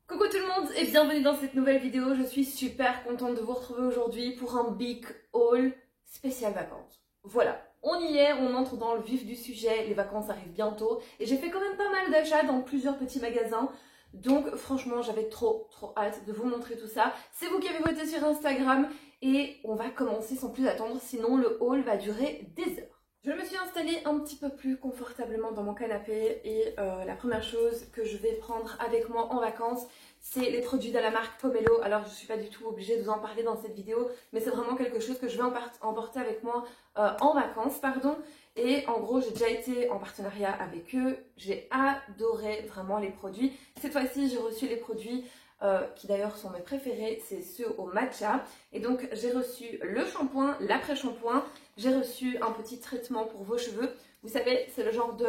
Coucou tout le monde et bienvenue dans cette nouvelle vidéo. Je suis super contente de vous retrouver aujourd'hui pour un big haul spécial vacances. Voilà, on y est, on entre dans le vif du sujet, les vacances arrivent bientôt et j'ai fait quand même pas mal d'achats dans plusieurs petits magasins. Donc franchement j'avais trop hâte de vous montrer tout ça. C'est vous qui avez voté sur Instagram et on va commencer sans plus attendre, sinon le haul va durer des heures. Je me suis installée un petit peu plus confortablement dans mon canapé et la première chose que je vais prendre avec moi en vacances, c'est les produits de la marque Pomelo. Alors je ne suis pas du tout obligée de vous en parler dans cette vidéo, mais c'est vraiment quelque chose que je vais emporter avec moi en vacances, pardon. Et en gros, j'ai déjà été en partenariat avec eux, j'ai adoré vraiment les produits. Cette fois-ci, j'ai reçu les produits qui d'ailleurs sont mes préférés, c'est ceux au matcha. Et donc j'ai reçu le shampoing, l'après-shampoing, j'ai reçu un petit traitement pour vos cheveux. Vous savez, c'est le genre de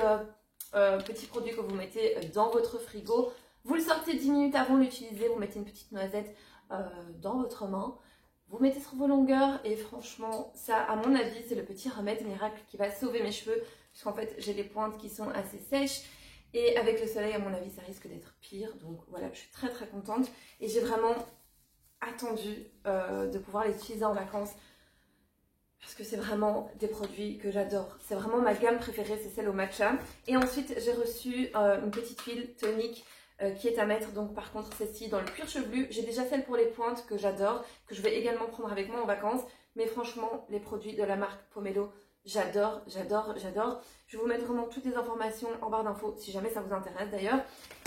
petit produit que vous mettez dans votre frigo. Vous le sortez 10 minutes avant de l'utiliser, vous mettez une petite noisette dans votre main. Vous mettez sur vos longueurs et franchement, ça à mon avis, c'est le petit remède miracle qui va sauver mes cheveux. Puisqu'en fait, j'ai les pointes qui sont assez sèches. Et avec le soleil, à mon avis, ça risque d'être pire. Donc voilà, je suis très contente. Et j'ai vraiment attendu de pouvoir les utiliser en vacances. Parce que c'est vraiment des produits que j'adore. C'est vraiment ma gamme préférée, c'est celle au matcha. Et ensuite, j'ai reçu une petite huile tonique qui est à mettre. Donc par contre, celle-ci dans le cuir chevelu. J'ai déjà celle pour les pointes que j'adore, que je vais également prendre avec moi en vacances. Mais franchement, les produits de la marque Pomelo, j'adore. Je vais vous mettre vraiment toutes les informations en barre d'infos si jamais ça vous intéresse d'ailleurs.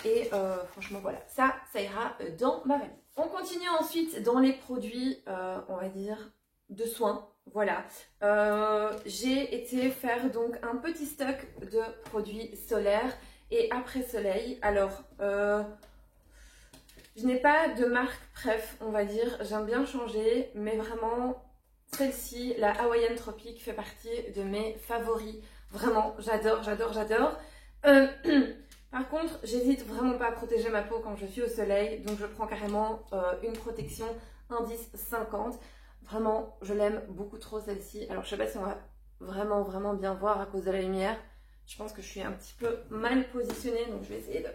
Et franchement voilà, ça ira dans ma valise. On continue ensuite dans les produits, on va dire, de soins. Voilà, j'ai été faire donc un petit stock de produits solaires et après soleil. Alors, je n'ai pas de marque préf, on va dire, j'aime bien changer, mais vraiment... Celle-ci, la Hawaiian Tropic, fait partie de mes favoris. Vraiment, j'adore. Par contre, j'hésite vraiment pas à protéger ma peau quand je suis au soleil. Donc, je prends carrément une protection indice 50. Vraiment, je l'aime beaucoup trop celle-ci. Alors, je sais pas si on va vraiment bien voir à cause de la lumière. Je pense que je suis un petit peu mal positionnée. Donc, je vais essayer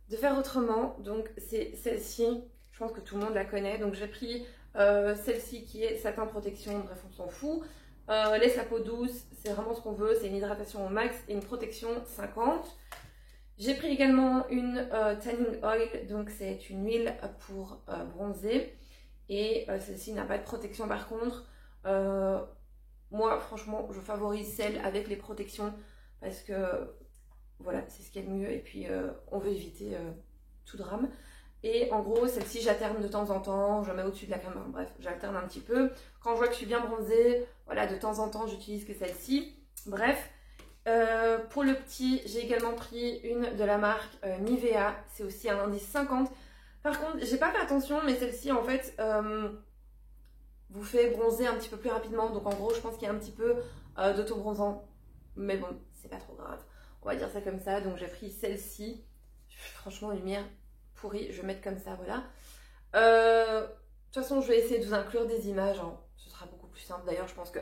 de faire autrement. Donc, c'est celle-ci. Je pense que tout le monde la connaît. Donc, j'ai pris... celle-ci qui est satin protection, bref on s'en fout. Laisse la peau douce, c'est vraiment ce qu'on veut, c'est une hydratation au max et une protection 50. J'ai pris également une tanning oil, donc c'est une huile pour bronzer. Et celle-ci n'a pas de protection par contre. Moi franchement je favorise celle avec les protections parce que voilà c'est ce qu'il y a de mieux et puis on veut éviter tout drame. Et en gros, celle-ci, j'alterne de temps en temps, je la mets au-dessus de la caméra, bref, j'alterne un petit peu. Quand je vois que je suis bien bronzée, voilà, de temps en temps, j'utilise que celle-ci. Bref, pour le petit, j'ai également pris une de la marque Nivea, c'est aussi un indice 50. Par contre, j'ai pas fait attention, mais celle-ci, en fait, vous fait bronzer un petit peu plus rapidement. Donc en gros, je pense qu'il y a un petit peu d'auto-bronzant, mais bon, c'est pas trop grave. On va dire ça comme ça, donc j'ai pris celle-ci. Franchement, lumière... pourri, je vais mettre comme ça, voilà. De toute façon, je vais essayer de vous inclure des images, hein. Ce sera beaucoup plus simple. D'ailleurs, je pense que...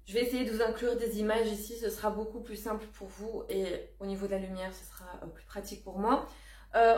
je vais essayer de vous inclure des images ici, ce sera beaucoup plus simple pour vous et au niveau de la lumière, ce sera plus pratique pour moi.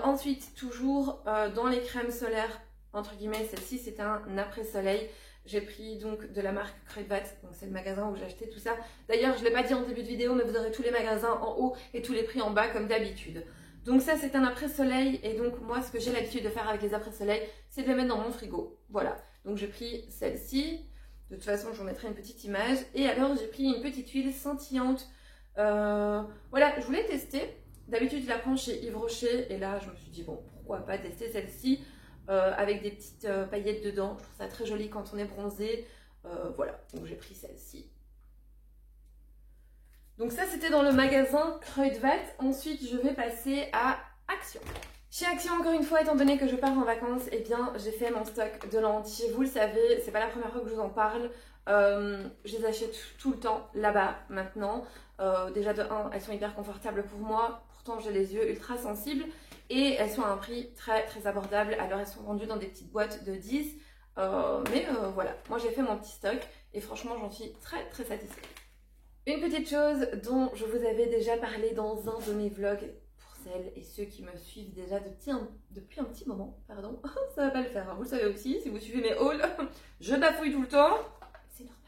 Ensuite, toujours dans les crèmes solaires, entre guillemets, celle-ci, c'est un après-soleil. J'ai pris donc de la marque Kruidvat, donc c'est le magasin où j'ai acheté tout ça. D'ailleurs, je ne l'ai pas dit en début de vidéo, mais vous aurez tous les magasins en haut et tous les prix en bas comme d'habitude. Donc ça, c'est un après-soleil et donc moi, ce que j'ai l'habitude de faire avec les après-soleils, c'est de les mettre dans mon frigo. Voilà, donc j'ai pris celle-ci. De toute façon, je vous mettrai une petite image. Et alors, j'ai pris une petite huile scintillante. Voilà, je voulais tester. D'habitude, je la prends chez Yves Rocher et là, je me suis dit, bon, pourquoi pas tester celle-ci. Avec des petites paillettes dedans, je trouve ça très joli quand on est bronzé. Voilà, donc j'ai pris celle-ci. Donc ça c'était dans le magasin Kruidvat. Ensuite je vais passer à Action. Chez Action, encore une fois, étant donné que je pars en vacances, eh bien j'ai fait mon stock de lentilles. Vous le savez, c'est pas la première fois que je vous en parle. Je les achète tout le temps là-bas maintenant. Déjà de 1, elles sont hyper confortables pour moi. Pourtant j'ai les yeux ultra sensibles. Et elles sont à un prix très abordable. Alors elles sont vendues dans des petites boîtes de 10. Mais voilà, moi j'ai fait mon petit stock et franchement j'en suis très satisfaite. Une petite chose dont je vous avais déjà parlé dans un de mes vlogs, pour celles et ceux qui me suivent déjà depuis un petit moment, pardon, ça va pas le faire, hein. Vous le savez aussi, si vous suivez mes hauls, je bafouille tout le temps, c'est normal.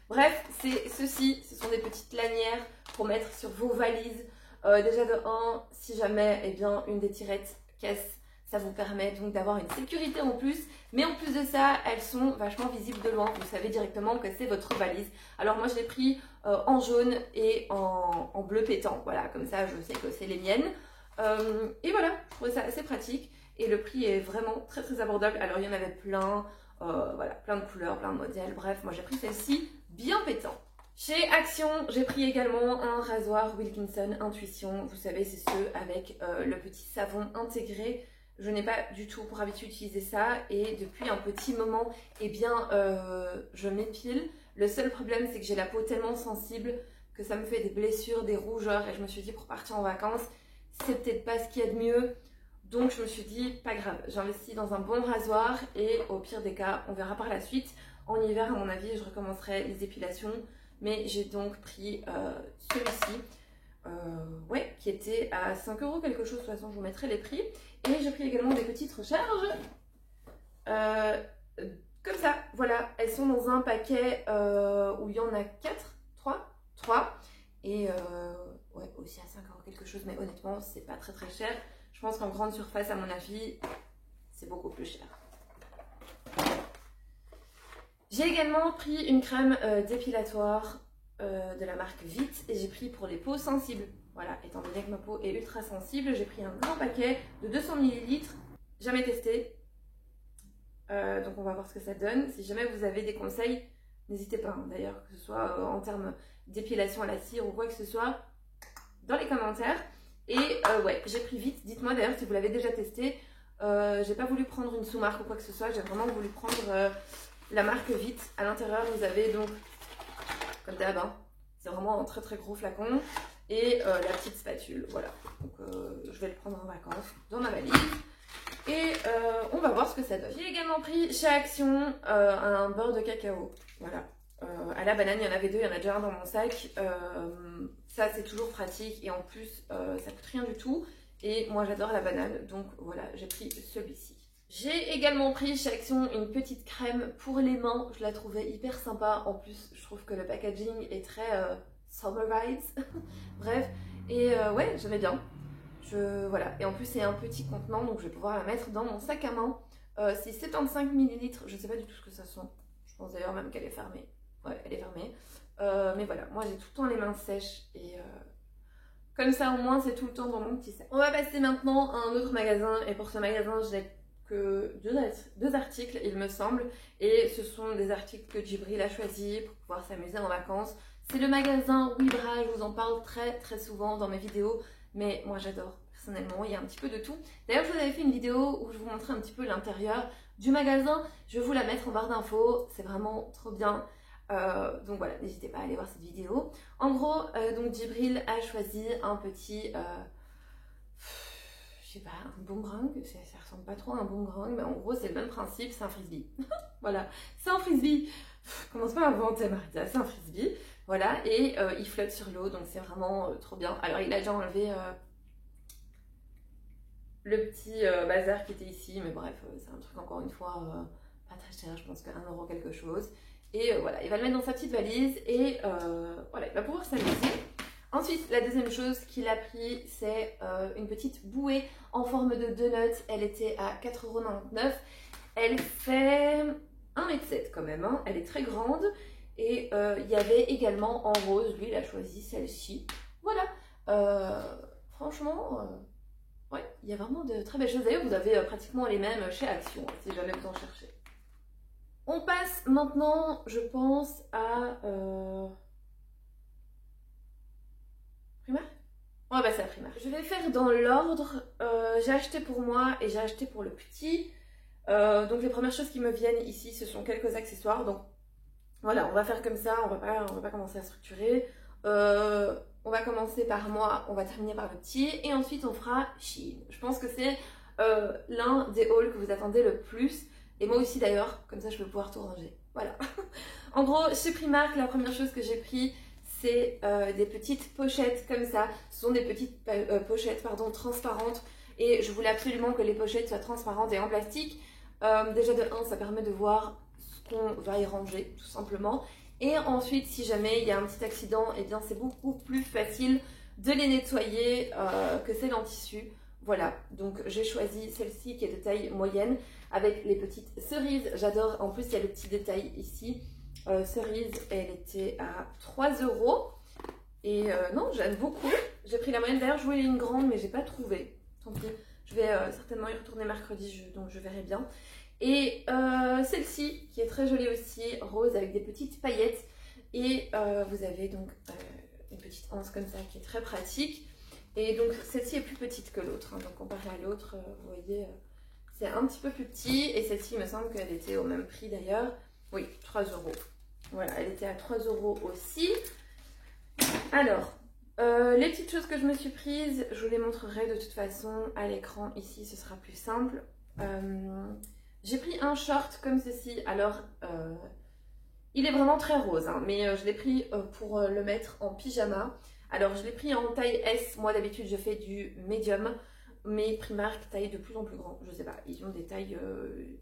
Bref, c'est ceci, ce sont des petites lanières pour mettre sur vos valises. Déjà de 1, si jamais, eh bien, une des tirettes casse, ça vous permet donc d'avoir une sécurité en plus. Mais en plus de ça, elles sont vachement visibles de loin. Vous savez directement que c'est votre valise. Alors moi, je l'ai pris en jaune et en bleu pétant. Voilà, comme ça, je sais que c'est les miennes. Et voilà, je trouvais ça assez pratique. Et le prix est vraiment très très abordable. Alors, il y en avait plein, voilà, plein de couleurs, plein de modèles. Bref, moi, j'ai pris celle-ci bien pétant. Chez Action, j'ai pris également un rasoir Wilkinson Intuition. Vous savez, c'est ceux avec le petit savon intégré. Je n'ai pas du tout pour habitude d'utiliser ça et depuis un petit moment, eh bien, je m'épile. Le seul problème, c'est que j'ai la peau tellement sensible que ça me fait des blessures, des rougeurs et je me suis dit pour partir en vacances, c'est peut-être pas ce qu'il y a de mieux. Donc je me suis dit, pas grave, j'investis dans un bon rasoir et au pire des cas, on verra par la suite. En hiver, à mon avis, je recommencerai les épilations, mais j'ai donc pris celui-ci. Ouais, qui était à 5 € quelque chose, de toute façon je vous mettrai les prix. Et j'ai pris également des petites recharges, comme ça, voilà, elles sont dans un paquet où il y en a 4, 3, et ouais, aussi à 5 € quelque chose, mais honnêtement c'est pas très très cher. Je pense qu'en grande surface, à mon avis, c'est beaucoup plus cher. J'ai également pris une crème dépilatoire de la marque Vite et j'ai pris pour les peaux sensibles. Voilà, étant donné que ma peau est ultra sensible, j'ai pris un grand paquet de 200 ml. Jamais testé. Donc on va voir ce que ça donne. Si jamais vous avez des conseils, n'hésitez pas. Hein, d'ailleurs, que ce soit en termes d'épilation à la cire ou quoi que ce soit, dans les commentaires. Et ouais, j'ai pris Vite. Dites-moi d'ailleurs si vous l'avez déjà testé. J'ai pas voulu prendre une sous-marque ou quoi que ce soit. J'ai vraiment voulu prendre la marque Vite. À l'intérieur, vous avez donc, comme d'hab, hein, c'est vraiment un très très gros flacon. Et la petite spatule, voilà. Donc je vais le prendre en vacances dans ma valise. Et on va voir ce que ça donne. J'ai également pris chez Action un beurre de cacao. Voilà. À la banane, il y en avait 2, il y en a déjà un dans mon sac. Ça, c'est toujours pratique et en plus, ça coûte rien du tout. Et moi, j'adore la banane, donc voilà, j'ai pris celui-ci. J'ai également pris chez Action une petite crème pour les mains. Je la trouvais hyper sympa. En plus, je trouve que le packaging est très summer vibes. Bref, et ouais, j'aimais bien. Voilà. Et en plus, c'est un petit contenant, donc je vais pouvoir la mettre dans mon sac à main. C'est 75 ml. Je ne sais pas du tout ce que ça sent. Je pense d'ailleurs même qu'elle est fermée. Ouais, elle est fermée. Mais voilà, moi j'ai tout le temps les mains sèches et comme ça au moins c'est tout le temps dans mon petit sac. On va passer maintenant à un autre magasin et pour ce magasin j'ai que deux articles il me semble et ce sont des articles que Djibril a choisi pour pouvoir s'amuser en vacances. C'est le magasin Wibra, je vous en parle très très souvent dans mes vidéos mais moi j'adore personnellement, il y a un petit peu de tout. D'ailleurs je vous avais fait une vidéo où je vous montrais un petit peu l'intérieur du magasin, je vais vous la mettre en barre d'infos, c'est vraiment trop bien. Donc voilà, n'hésitez pas à aller voir cette vidéo. En gros, donc Djibril a choisi un petit, je sais pas, un boomerang. Ça ressemble pas trop à un boomerang, mais en gros c'est le même principe, c'est un frisbee. Voilà, c'est un frisbee. Commence pas à inventer, Marita, c'est un frisbee. Voilà, et il flotte sur l'eau, donc c'est vraiment trop bien. Alors il a déjà enlevé le petit bazar qui était ici, mais bref, c'est un truc encore une fois pas très cher, je pense qu'à 1 € quelque chose. Et voilà, il va le mettre dans sa petite valise et voilà, il va pouvoir s'amuser. Ensuite, la deuxième chose qu'il a pris, c'est une petite bouée en forme de donut. Elle était à 4,99 €. Elle fait 1,7 m quand même, hein. Elle est très grande. Et il y avait également en rose, lui il a choisi celle-ci. Voilà, franchement, ouais, il y a vraiment de très belles choses. D'ailleurs, vous avez pratiquement les mêmes chez Action, si jamais vous en cherchez. On passe maintenant, je pense, à Primark. On va passer à Primark. Je vais faire dans l'ordre. J'ai acheté pour moi et j'ai acheté pour le petit. Donc les premières choses qui me viennent ici, ce sont quelques accessoires. Donc voilà, on va faire comme ça, on va pas commencer à structurer. On va commencer par moi, on va terminer par le petit et ensuite on fera Shein. Je pense que c'est l'un des hauls que vous attendez le plus. Et moi aussi d'ailleurs, comme ça je vais pouvoir tout ranger. Voilà. En gros, chez Primark, la première chose que j'ai pris, c'est des petites pochettes comme ça. Ce sont des petites pochettes transparentes. Et je voulais absolument que les pochettes soient transparentes et en plastique. Déjà de 1, ça permet de voir ce qu'on va y ranger, tout simplement. Et ensuite, si jamais il y a un petit accident, eh bien c'est beaucoup plus facile de les nettoyer que celles en tissu. Voilà, donc j'ai choisi celle-ci qui est de taille moyenne avec les petites cerises. J'adore, en plus il y a le petit détail ici. Cerise, elle était à 3 €. Et non, j'aime beaucoup. J'ai pris la moyenne. D'ailleurs, je voulais une grande, mais j'ai pas trouvé. Tant pis. Je vais certainement y retourner mercredi, donc je verrai bien. Et celle-ci, qui est très jolie aussi, rose avec des petites paillettes. Et vous avez donc une petite anse comme ça qui est très pratique. Et donc celle-ci est plus petite que l'autre. Hein. Donc comparé à l'autre, vous voyez, c'est un petit peu plus petit. Et celle-ci, il me semble qu'elle était au même prix d'ailleurs. Oui, 3 €. Voilà, elle était à 3 € aussi. Alors, les petites choses que je me suis prises, je vous les montrerai de toute façon à l'écran ici, ce sera plus simple. J'ai pris un short comme ceci. Alors, il est vraiment très rose, hein, mais je l'ai pris pour le mettre en pyjama. Alors, je l'ai pris en taille S. Moi, d'habitude, je fais du medium, mais Primark taille de plus en plus grand. Je sais pas, ils ont des tailles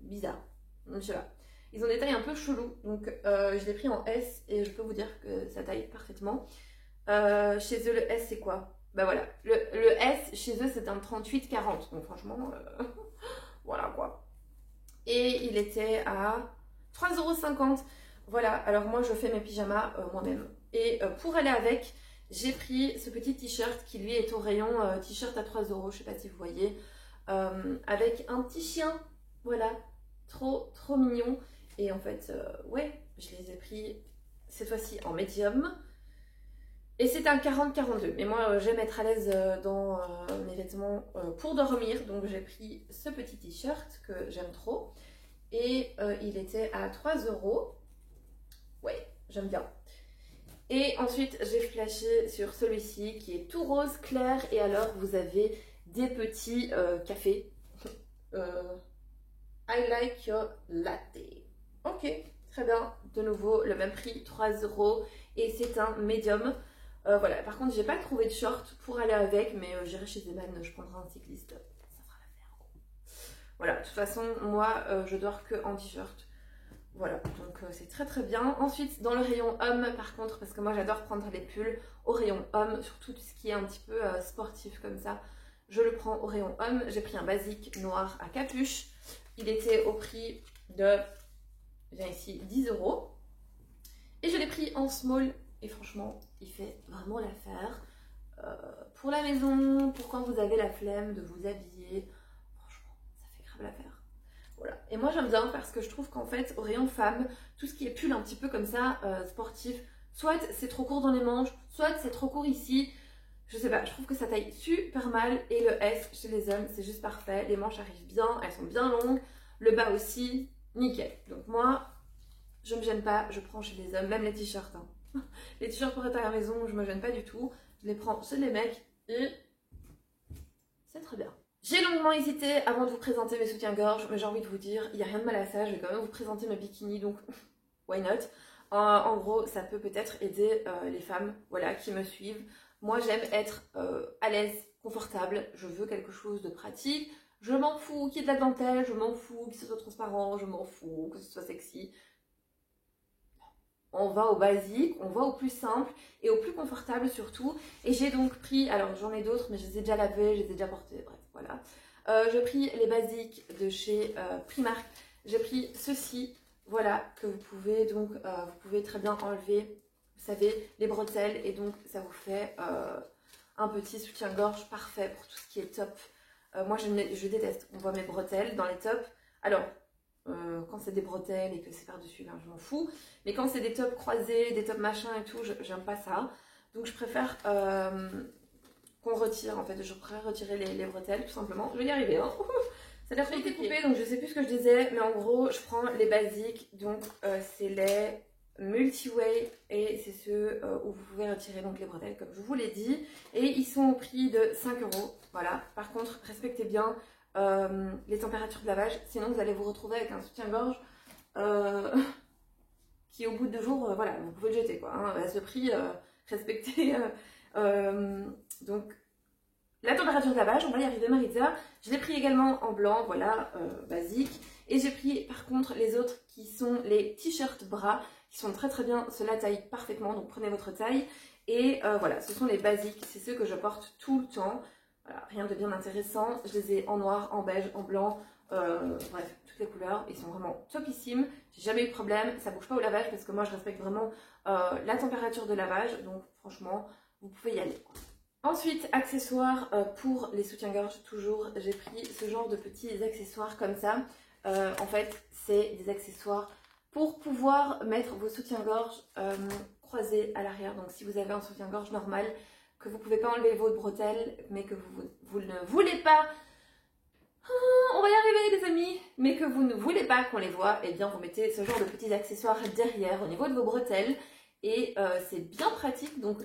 bizarres. Je sais pas. Ils ont des tailles un peu cheloues, donc je l'ai pris en S et je peux vous dire que ça taille parfaitement. Chez eux, le S, c'est quoi? Bah voilà, le S, chez eux, c'est un 38-40, donc franchement, voilà quoi. Et il était à 3,50 €. Voilà, alors moi, je fais mes pyjamas moi-même. Et pour aller avec, j'ai pris ce petit t-shirt qui, lui, est au rayon t-shirt à 3 €, je sais pas si vous voyez, avec un petit chien, voilà, trop mignon. Et en fait, ouais, je les ai pris cette fois-ci en médium. Et c'est un 40-42. Mais moi, j'aime être à l'aise dans mes vêtements pour dormir. Donc j'ai pris ce petit t-shirt que j'aime trop. Et il était à 3 €. Ouais, j'aime bien. Et ensuite, j'ai flashé sur celui-ci qui est tout rose clair. Et alors, vous avez des petits cafés. I like your latte. Ok, très bien. De nouveau, le même prix, 3 €. Et c'est un médium. Voilà, par contre, j'ai pas trouvé de short pour aller avec, mais j'irai chez Zeman, je prendrai un cycliste. Ça fera l'affaire. Voilà, de toute façon, moi, je dors que en t-shirt. Voilà, donc c'est très bien. Ensuite, dans le rayon homme, par contre, parce que moi, j'adore prendre les pulls au rayon homme, surtout tout ce qui est un petit peu sportif comme ça. Je le prends au rayon homme. J'ai pris un basique noir à capuche. Il était au prix de, viens ici, 10 €. Et je l'ai pris en small. Et franchement, il fait vraiment l'affaire. Pour la maison, pour quand vous avez la flemme de vous habiller. Franchement, ça fait grave l'affaire. Voilà. Et moi, j'aime bien parce que je trouve qu'en fait, au rayon femme, tout ce qui est pull un petit peu comme ça, sportif, soit c'est trop court dans les manches, soit c'est trop court ici. Je sais pas, je trouve que ça taille super mal. Et le S chez les hommes, c'est juste parfait. Les manches arrivent bien, elles sont bien longues. Le bas aussi, nickel. Donc moi, je me gêne pas, je prends chez les hommes, même les t-shirts. Hein. Les t-shirts pour être à la maison, je me gêne pas du tout. Je les prends chez les mecs et c'est très bien. J'ai longuement hésité avant de vous présenter mes soutiens-gorge, mais j'ai envie de vous dire, il n'y a rien de mal à ça. Je vais quand même vous présenter mes bikinis, donc why not. En gros, ça peut peut-être aider les femmes, voilà, qui me suivent. Moi, j'aime être à l'aise, confortable. Je veux quelque chose de pratique. Je m'en fous qu'il y ait de la dentelle, je m'en fous que ce soit transparent, je m'en fous que ce soit sexy. On va au basique, on va au plus simple et au plus confortable surtout. Et j'ai donc pris, alors j'en ai d'autres mais je les ai déjà lavés, je les ai déjà portés, bref voilà. J'ai pris les basiques de chez Primark. J'ai pris ceci, voilà, que vous pouvez donc, vous pouvez très bien enlever, vous savez, les bretelles. Et donc ça vous fait un petit soutien-gorge parfait pour tout ce qui est top. Moi je déteste, on voit mes bretelles dans les tops. Alors, quand c'est des bretelles et que c'est par-dessus, là, je m'en fous. Mais quand c'est des tops croisés, des tops machin et tout, j'aime pas ça. Donc je préfère qu'on retire, en fait. Je préfère retirer les bretelles, tout simplement. Je vais y arriver, hein. Ça a l'air été coupé, donc je sais plus ce que je disais. Mais en gros, je prends les basiques. Donc c'est les multi-way et c'est ceux où vous pouvez retirer donc les bretelles, comme je vous l'ai dit. Et ils sont au prix de 5 €. Voilà. Par contre, respectez bien les températures de lavage, sinon vous allez vous retrouver avec un soutien-gorge qui au bout de 2 jours, voilà, vous pouvez le jeter quoi, hein, à ce prix, respecter donc la température de lavage. On va y arriver, Maritza. Je l'ai pris également en blanc, voilà, basique. Et j'ai pris par contre les autres qui sont les t-shirts bras, qui sont très très bien, cela taille parfaitement, donc prenez votre taille. Et voilà, ce sont les basiques, c'est ceux que je porte tout le temps. Voilà, rien de bien intéressant. Je les ai en noir, en beige, en blanc, bref, toutes les couleurs. Ils sont vraiment topissimes. J'ai jamais eu de problème, ça bouge pas au lavage parce que moi je respecte vraiment la température de lavage. Donc franchement, vous pouvez y aller. Ensuite, accessoires pour les soutiens-gorge, toujours, j'ai pris ce genre de petits accessoires comme ça. En fait, c'est des accessoires pour pouvoir mettre vos soutiens-gorge croisés à l'arrière. Donc si vous avez un soutien-gorge normal, que vous ne pouvez pas enlever votre bretelle, mais que vous ne voulez pas, on va y arriver les amis, mais que vous ne voulez pas qu'on les voit, et bien vous mettez ce genre de petits accessoires derrière au niveau de vos bretelles. Et c'est bien pratique, donc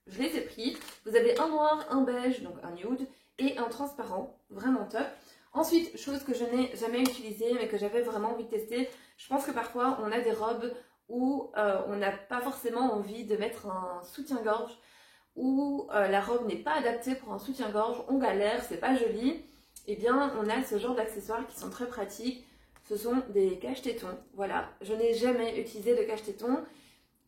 je les ai pris. Vous avez un noir, un beige, donc un nude, et un transparent, vraiment top. Ensuite, chose que je n'ai jamais utilisée, mais que j'avais vraiment envie de tester, je pense que parfois on a des robes où on n'a pas forcément envie de mettre un soutien-gorge, où la robe n'est pas adaptée pour un soutien-gorge, on galère, c'est pas joli. Et bien on a ce genre d'accessoires qui sont très pratiques. Ce sont des cache-tétons, voilà. Je n'ai jamais utilisé de cache-tétons.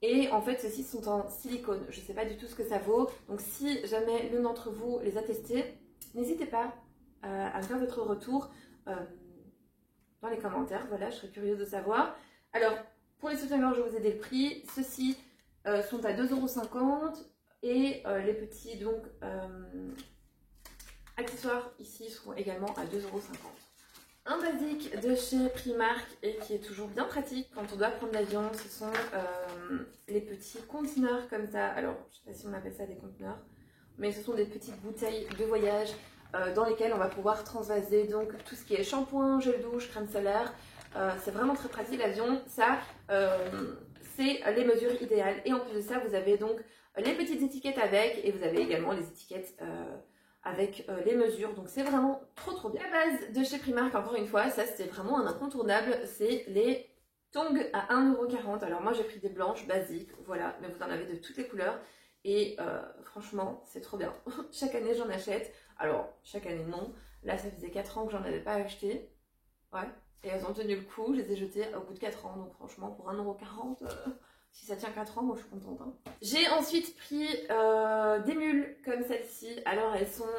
Et en fait, ceux-ci sont en silicone. Je ne sais pas du tout ce que ça vaut. Donc si jamais l'un d'entre vous les a testés, n'hésitez pas à me faire votre retour dans les commentaires. Voilà, je serais curieuse de savoir. Alors, pour les soutiens-gorge, je vous ai dit le prix. Ceux-ci sont à 2,50 € et les petits donc accessoires ici seront également à 2,50 €. Un basique de chez Primark et qui est toujours bien pratique quand on doit prendre l'avion, ce sont les petits conteneurs comme ça. Alors, je ne sais pas si on appelle ça des conteneurs, mais ce sont des petites bouteilles de voyage dans lesquelles on va pouvoir transvaser donc tout ce qui est shampoing, gel douche, crème solaire. C'est vraiment très pratique l'avion. Ça, c'est les mesures idéales. Et en plus de ça, vous avez donc les petites étiquettes avec et vous avez également les étiquettes avec les mesures, donc c'est vraiment trop bien. La base de chez Primark, encore une fois, ça c'était vraiment un incontournable, c'est les tongs à 1,40 €. Alors moi j'ai pris des blanches basiques, voilà, mais vous en avez de toutes les couleurs et franchement c'est trop bien. Chaque année j'en achète, alors chaque année non, là ça faisait 4 ans que j'en avais pas acheté, ouais, et elles ont tenu le coup, je les ai jetées au bout de 4 ans, donc franchement pour 1,40 €, si ça tient 4 ans, moi je suis contente. Hein. J'ai ensuite pris des mules comme celle-ci. Alors elles sont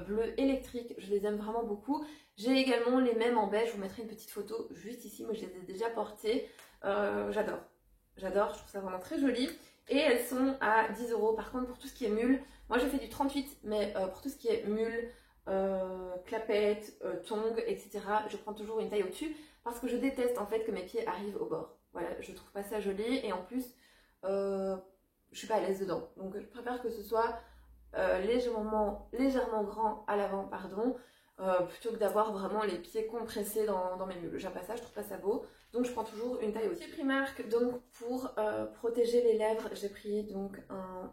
bleues électriques, je les aime vraiment beaucoup. J'ai également les mêmes en beige, je vous mettrai une petite photo juste ici. Moi je les ai déjà portées. J'adore, j'adore, je trouve ça vraiment très joli. Et elles sont à 10 €. Par contre pour tout ce qui est mule, moi je fais du 38, mais pour tout ce qui est mule, clapette, tongs, etc. je prends toujours une taille au-dessus parce que je déteste en fait que mes pieds arrivent au bord. Voilà, je trouve pas ça joli et en plus, je suis pas à l'aise dedans. Donc je préfère que ce soit légèrement grand à l'avant, pardon, plutôt que d'avoir vraiment les pieds compressés dans mes mules. J'aime pas ça, je trouve pas ça beau. Donc je prends toujours une taille aussi. Chez Primark, donc pour protéger les lèvres, j'ai pris donc un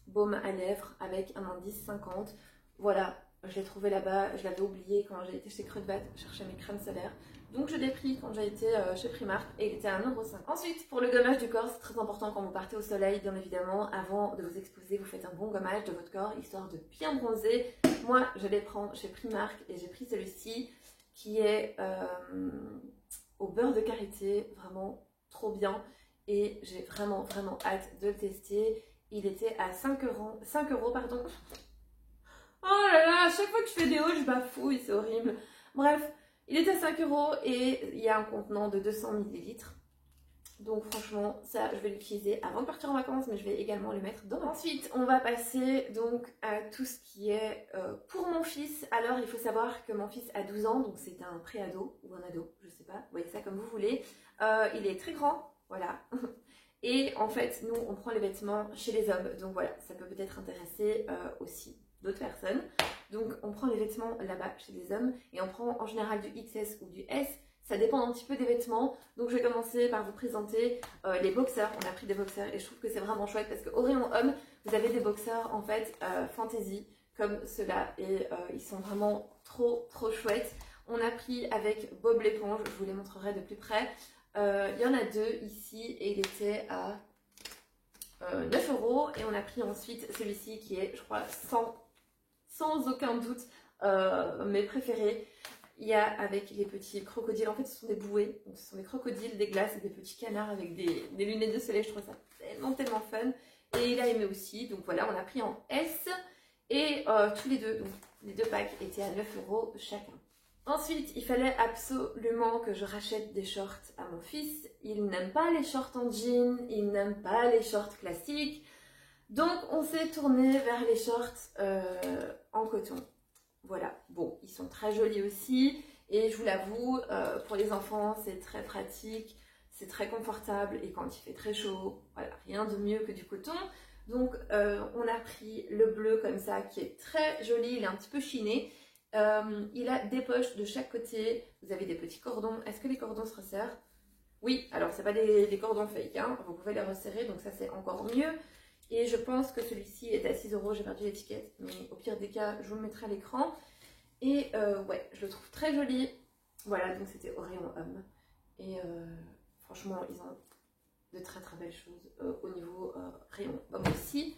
baume à lèvres avec un indice 50. Voilà, je l'ai trouvé là-bas, je l'avais oublié quand j'ai été chez Creux-de-Batte chercher mes crèmes solaires. Donc je l'ai pris quand j'ai été chez Primark et il était à 1,50 €. Ensuite, pour le gommage du corps, c'est très important quand vous partez au soleil, bien évidemment. Avant de vous exposer, vous faites un bon gommage de votre corps, histoire de bien bronzer. Moi, je les prends chez Primark et j'ai pris celui-ci qui est au beurre de karité, vraiment trop bien. Et j'ai vraiment hâte de le tester. Il était à 5 €, pardon. Oh là là, à chaque fois que je fais des hauts, je bafouille, c'est horrible. Bref. Il est à 5 € et il y a un contenant de 200 ml. Donc franchement, ça, je vais l'utiliser avant de partir en vacances, mais je vais également le mettre dans ma... Ensuite, on va passer donc à tout ce qui est pour mon fils. Alors, il faut savoir que mon fils a 12 ans, donc c'est un pré-ado ou un ado, je sais pas, vous voyez ça comme vous voulez. Il est très grand, voilà. Et en fait, nous, on prend les vêtements chez les hommes. Donc voilà, ça peut peut-être intéresser aussi d'autres personnes. Donc on prend les vêtements là-bas chez les hommes et on prend en général du XS ou du S. Ça dépend un petit peu des vêtements. Donc je vais commencer par vous présenter les boxers. On a pris des boxers et je trouve que c'est vraiment chouette parce qu'au rayon homme, vous avez des boxers en fait fantasy comme ceux-là et ils sont vraiment trop chouettes. On a pris avec Bob l'éponge, je vous les montrerai de plus près. Il y en a deux ici et il était à 9 euros. Et on a pris ensuite celui-ci qui est, je crois, sans aucun doute mes préférés. Il y a avec les petits crocodiles, en fait ce sont des bouées, donc ce sont des crocodiles, des glaces et des petits canards avec des lunettes de soleil. Je trouve ça tellement fun. Et il a aimé aussi, donc voilà, on a pris en S. Et tous les deux, donc les deux packs étaient à 9 euros chacun. Ensuite, il fallait absolument que je rachète des shorts à mon fils. Il n'aime pas les shorts en jean, il n'aime pas les shorts classiques. Donc on s'est tourné vers les shorts en coton. Voilà, bon, ils sont très jolis aussi. Et je vous l'avoue, pour les enfants, c'est très pratique, c'est très confortable. Et quand il fait très chaud, voilà, rien de mieux que du coton. Donc on a pris le bleu comme ça qui est très joli, il est un petit peu chiné. Il a des poches de chaque côté, vous avez des petits cordons. Est-ce que les cordons se resserrent? Oui, alors c'est pas des cordons fake, hein. Vous pouvez les resserrer, donc ça c'est encore mieux. Et je pense que celui-ci est à 6 euros, j'ai perdu l'étiquette, mais au pire des cas, je vous le mettrai à l'écran. Et ouais, je le trouve très joli. Voilà, donc c'était au rayon homme. Et franchement, ils ont de très belles choses au niveau rayon homme aussi.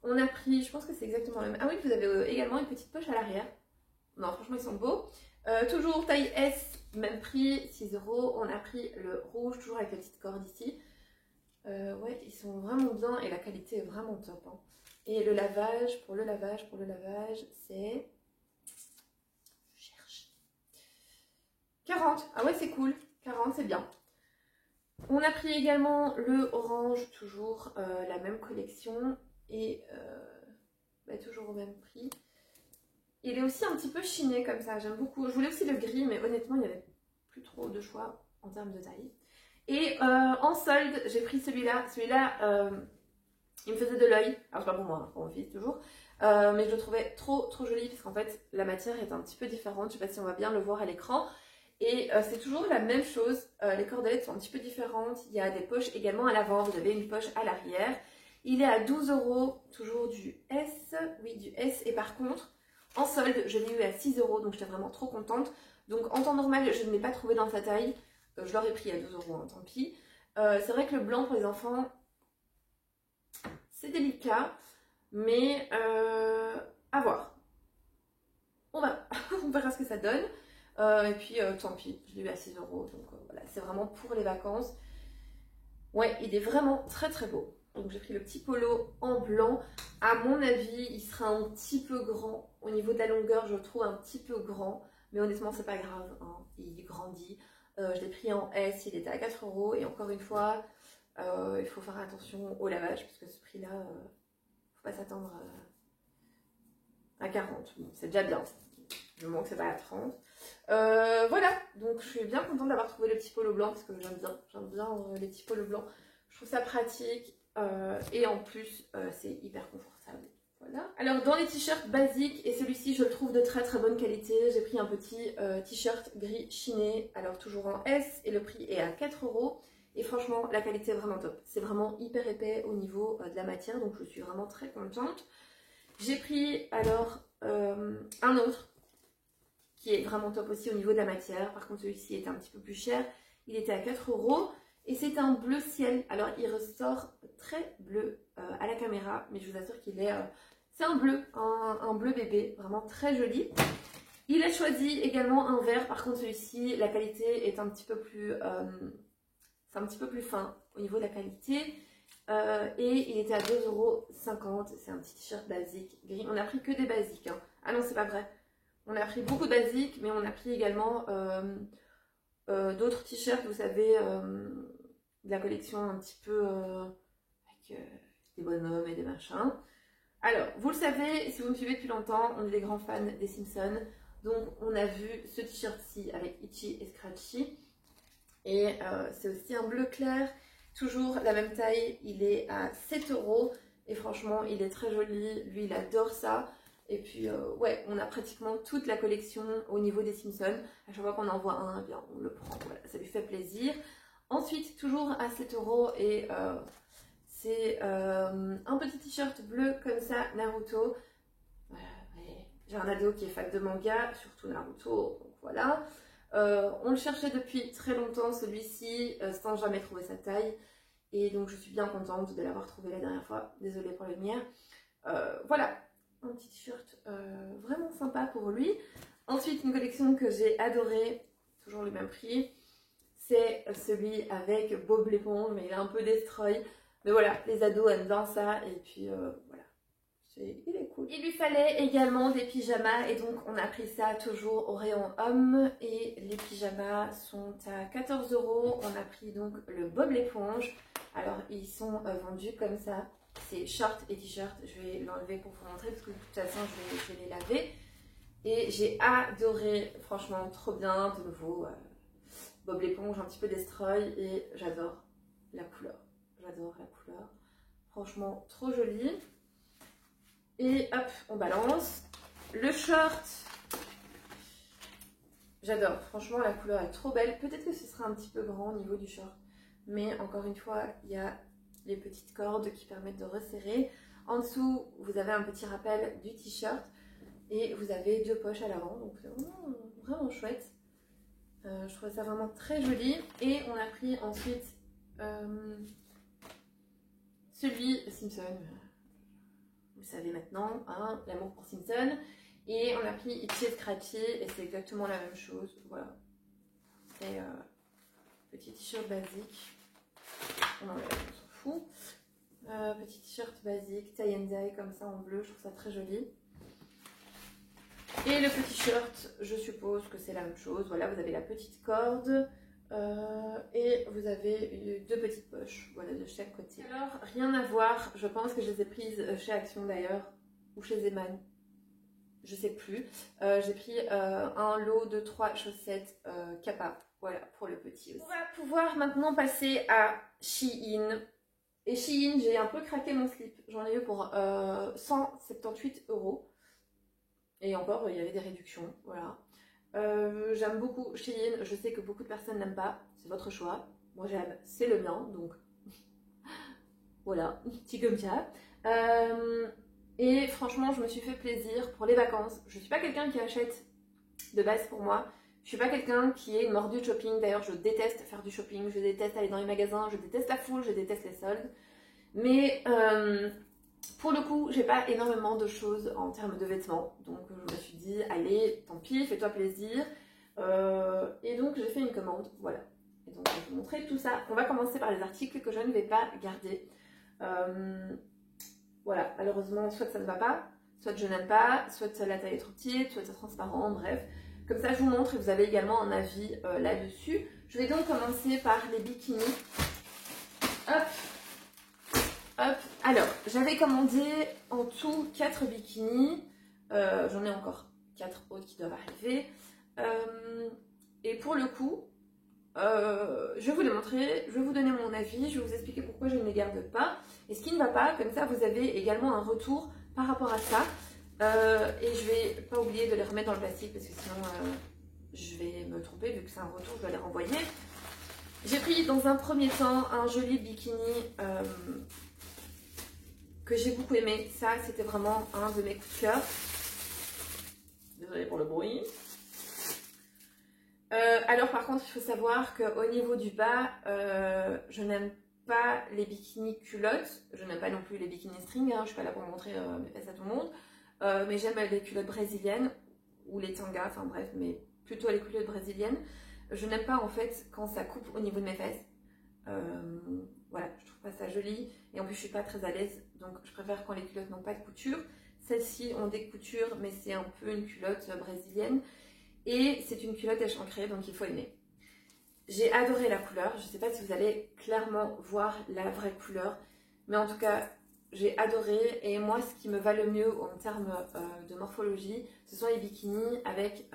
On a pris, je pense que c'est exactement le même. Ah oui, vous avez également une petite poche à l'arrière. Non, franchement, ils sont beaux. Toujours taille S, même prix, 6 euros. On a pris le rouge, toujours avec la petite corde ici. Ouais, ils sont vraiment bien et la qualité est vraiment top. Hein. Et le lavage, pour le lavage, c'est... Je cherche. 40. Ah ouais, c'est cool. 40, c'est bien. On a pris également le orange, toujours la même collection. Et bah, toujours au même prix. Il est aussi un petit peu chiné comme ça, j'aime beaucoup. Je voulais aussi le gris, mais honnêtement, il n'y avait plus trop de choix en termes de taille. Et en solde, j'ai pris celui-là. Celui-là, il me faisait de l'œil. Alors, c'est pas pour moi, hein, pour mon fils, toujours. Mais je le trouvais trop joli, parce qu'en fait, la matière est un petit peu différente. Je sais pas si on va bien le voir à l'écran. Et c'est toujours la même chose. Les cordelettes sont un petit peu différentes. Il y a des poches également à l'avant. Vous avez une poche à l'arrière. Il est à 12 euros, toujours du S. Oui, du S. Et par contre, en solde, je l'ai eu à 6 euros, donc j'étais vraiment trop contente. Donc en temps normal, je ne l'ai pas trouvé dans sa taille. Je l'aurais pris à 12 euros, hein, tant pis. C'est vrai que le blanc pour les enfants, c'est délicat, mais à voir. On verra ce que ça donne. Et puis tant pis, je l'ai eu à 6 euros, donc voilà, c'est vraiment pour les vacances. Ouais, il est vraiment très beau. Donc j'ai pris le petit polo en blanc. À mon avis, il sera un petit peu grand. Au niveau de la longueur, je le trouve un petit peu grand. Mais honnêtement, c'est pas grave, hein. Il grandit. Je l'ai pris en S, il était à 4 euros. Et encore une fois, il faut faire attention au lavage. Parce que ce prix-là, faut pas s'attendre à 40. Bon, c'est déjà bien. Du moment que c'est pas à 30. Voilà, donc je suis bien contente d'avoir trouvé le petit polo blanc. Parce que j'aime bien les petits polos blancs. Je trouve ça pratique. Et en plus, c'est hyper confortable. Voilà. Alors dans les t-shirts basiques, et celui-ci je le trouve de très bonne qualité, j'ai pris un petit t-shirt gris chiné, alors toujours en S, et le prix est à 4 euros. Et franchement, la qualité est vraiment top. C'est vraiment hyper épais au niveau de la matière, donc je suis vraiment très contente. J'ai pris alors un autre qui est vraiment top aussi au niveau de la matière. Par contre, celui-ci était un petit peu plus cher. Il était à 4 euros. Et c'est un bleu ciel. Alors, il ressort très bleu à la caméra. Mais je vous assure qu'il est... c'est un bleu bébé. Vraiment très joli. Il a choisi également un vert. Par contre, celui-ci, la qualité est un petit peu plus... c'est un petit peu plus fin au niveau de la qualité. Et il était à 2,50 euros. C'est un petit t-shirt basique gris. On n'a pris que des basiques. Hein. Ah non, c'est pas vrai. On a pris beaucoup de basiques, mais on a pris également d'autres t-shirts, vous savez, de la collection un petit peu avec des bonhommes et des machins. Alors, vous le savez, si vous me suivez depuis longtemps, on est des grands fans des Simpsons. Donc, on a vu ce t-shirt-ci avec Itchy et Scratchy. Et c'est aussi un bleu clair, toujours la même taille, il est à 7 euros. Et franchement, il est très joli, lui il adore ça. Et puis, ouais, on a pratiquement toute la collection au niveau des Simpsons. À chaque fois qu'on en voit un, eh bien, on le prend, voilà, ça lui fait plaisir. Ensuite, toujours à 7 euros, et c'est un petit t-shirt bleu comme ça, Naruto. Voilà, ouais. J'ai un ado qui est fan de manga, surtout Naruto, donc voilà. On le cherchait depuis très longtemps, celui-ci, sans jamais trouver sa taille. Et donc je suis bien contente de l'avoir trouvé la dernière fois. Désolée pour la lumière. Voilà, un petit t-shirt vraiment sympa pour lui. Ensuite, une collection que j'ai adorée, toujours le même prix. C'est celui avec Bob l'éponge, mais il est un peu destroy. Mais voilà, les ados aiment bien ça. Et puis voilà, il est cool. Il lui fallait également des pyjamas. Et donc on a pris ça toujours au rayon homme. Et les pyjamas sont à 14 €. On a pris donc le Bob l'éponge. Alors ils sont vendus comme ça. C'est short et t-shirt. Je vais l'enlever pour vous montrer parce que de toute façon je vais les laver. Et j'ai adoré, franchement trop bien, de nouveau Bob l'éponge, un petit peu destroy, et j'adore la couleur. J'adore la couleur. Franchement trop jolie. Et hop, on balance. Le short, j'adore. Franchement la couleur est trop belle. Peut-être que ce sera un petit peu grand au niveau du short. Mais encore une fois, il y a les petites cordes qui permettent de resserrer. En dessous, vous avez un petit rappel du t-shirt. Et vous avez 2 poches à l'avant, donc c'est vraiment chouette. Je trouve ça vraiment très joli. Et on a pris ensuite celui Simpson. Vous savez maintenant, hein, l'amour pour Simpson. Et on a pris Itchy et Scratchy et c'est exactement la même chose. Voilà. Et petit t-shirt basique. On s'en fout. Petit t-shirt basique, tie and dye comme ça en bleu, je trouve ça très joli. Et le petit shirt, je suppose que c'est la même chose. Voilà, vous avez la petite corde et vous avez 2 petites poches, voilà, de chaque côté. Alors, rien à voir, je pense que je les ai prises chez Action d'ailleurs, ou chez Zeman, je sais plus. J'ai pris un lot de 3 chaussettes Kappa, voilà, pour le petit aussi. On va pouvoir maintenant passer à Shein. Et Shein, j'ai un peu craqué mon slip, j'en ai eu pour 178 €. Et encore, il y avait des réductions, voilà. J'aime beaucoup Shein, je sais que beaucoup de personnes n'aiment pas, c'est votre choix. Moi j'aime, c'est le mien, donc voilà, petit comme ça. Et franchement, je me suis fait plaisir pour les vacances. Je suis pas quelqu'un qui achète de base pour moi. Je suis pas quelqu'un qui est une mordue de shopping. D'ailleurs, je déteste faire du shopping, je déteste aller dans les magasins, je déteste la foule, je déteste les soldes. Mais pour le coup, j'ai pas énormément de choses en termes de vêtements, donc je me suis dit, allez, tant pis, fais-toi plaisir. Et donc j'ai fait une commande, voilà. Et donc je vais vous montrer tout ça. On va commencer par les articles que je ne vais pas garder. Voilà, malheureusement, soit ça ne va pas, soit je n'aime pas, soit la taille est trop petite, soit c'est transparent, bref. Comme ça, je vous montre et vous avez également un avis là-dessus. Je vais donc commencer par les bikinis. Hop! Hop, alors j'avais commandé en tout 4 bikinis, j'en ai encore 4 autres qui doivent arriver, et pour le coup, je vais vous les montrer, je vais vous donner mon avis, je vais vous expliquer pourquoi je ne les garde pas, et ce qui ne va pas, comme ça vous avez également un retour par rapport à ça, et je vais pas oublier de les remettre dans le plastique parce que sinon je vais me tromper vu que c'est un retour, je dois les renvoyer. J'ai pris dans un premier temps un joli bikini que j'ai beaucoup aimé. Ça, c'était vraiment un de mes coups de cœur. Désolée pour le bruit. Alors par contre, il faut savoir qu'au niveau du bas, je n'aime pas les bikinis culottes. Je n'aime pas non plus les bikinis string. Hein. Je ne suis pas là pour montrer mes fesses à tout le monde. Mais j'aime les culottes brésiliennes ou les tangas. Enfin bref, mais plutôt les culottes brésiliennes. Je n'aime pas en fait quand ça coupe au niveau de mes fesses. Voilà, je trouve pas ça joli et en plus je suis pas très à l'aise, donc je préfère quand les culottes n'ont pas de couture. Celles-ci ont des coutures mais c'est un peu une culotte brésilienne et c'est une culotte échancrée, donc il faut aimer. J'ai adoré la couleur, je sais pas si vous allez clairement voir la vraie couleur, mais en tout cas j'ai adoré. Et moi ce qui me va le mieux en termes de morphologie, ce sont les bikinis avec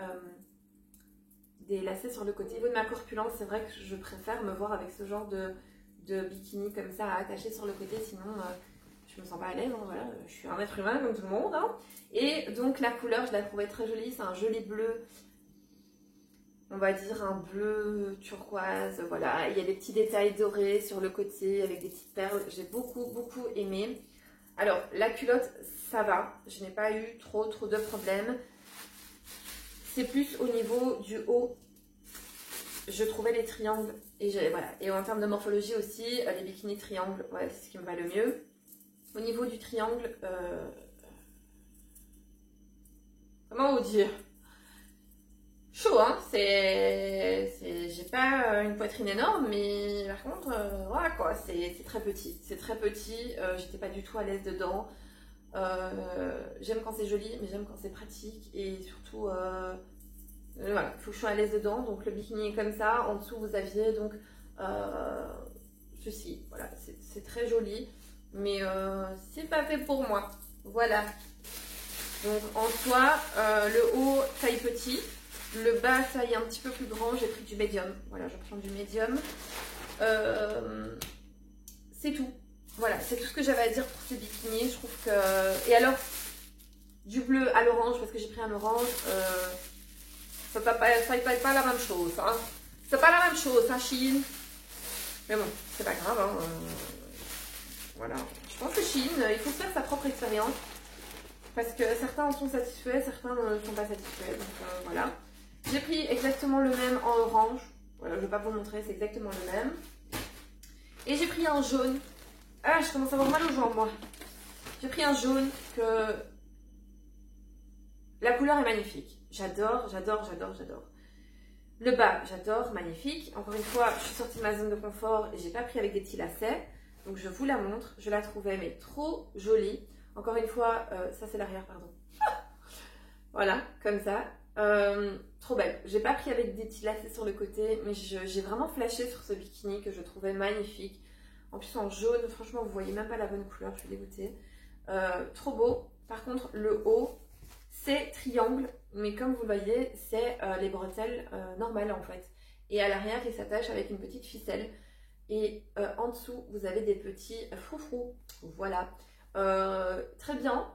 des lacets sur le côté. Au niveau de ma corpulence, c'est vrai que je préfère me voir avec ce genre de bikini comme ça attaché sur le côté, sinon je me sens pas à l'aise, hein, voilà, je suis un être humain comme tout le monde. Hein. Et donc la couleur, je la trouvais très jolie, c'est un joli bleu, on va dire un bleu turquoise, voilà, il y a des petits détails dorés sur le côté avec des petites perles, j'ai beaucoup aimé. Alors la culotte, ça va, je n'ai pas eu trop de problèmes. C'est plus au niveau du haut je trouvais les triangles, et voilà. Et en termes de morphologie aussi, les bikinis triangles, ouais, c'est ce qui me va le mieux. Au niveau du triangle, comment vous dire? Chaud, hein, j'ai pas une poitrine énorme, mais par contre, voilà quoi, c'est très petit. C'est très petit, j'étais pas du tout à l'aise dedans. J'aime quand c'est joli, mais j'aime quand c'est pratique. Et surtout, voilà, il faut que je sois à l'aise dedans. Donc le bikini est comme ça. En dessous, vous aviez donc ceci. Voilà, c'est très joli, mais c'est pas fait pour moi. Voilà. Donc en soi, le haut taille petit. Le bas, taille un petit peu plus grand, j'ai pris du médium. Voilà, je prends du médium. C'est tout. Voilà, c'est tout ce que j'avais à dire pour ce bikini. Je trouve que... Et alors, du bleu à l'orange, parce que j'ai pris un orange, ça ne va pas la même chose. Hein. C'est pas la même chose, hein, Shein. Mais bon, c'est pas grave. Hein. Voilà. Je pense que Shein, il faut faire sa propre expérience. Parce que certains en sont satisfaits, certains ne sont pas satisfaits. Donc voilà. J'ai pris exactement le même en orange. Voilà, je ne vais pas vous montrer, c'est exactement le même. Et j'ai pris un jaune. Ah, je commence à avoir mal aux jambes, moi. J'ai pris un jaune que... La couleur est magnifique. J'adore, j'adore, j'adore, j'adore. Le bas, j'adore, magnifique. Encore une fois, je suis sortie de ma zone de confort et j'ai pas pris avec des petits lacets. Donc je vous la montre. Je la trouvais mais trop jolie. Encore une fois, ça c'est l'arrière, pardon. Voilà, comme ça. Trop belle. J'ai pas pris avec des petits lacets sur le côté, mais j'ai vraiment flashé sur ce bikini que je trouvais magnifique. En plus en jaune, franchement vous voyez même pas la bonne couleur, je suis dégoûtée. Trop beau. Par contre le haut, c'est triangle, mais comme vous le voyez, c'est les bretelles normales en fait. Et à l'arrière, il s'attache avec une petite ficelle. Et en dessous, vous avez des petits froufrous. Voilà. Très bien.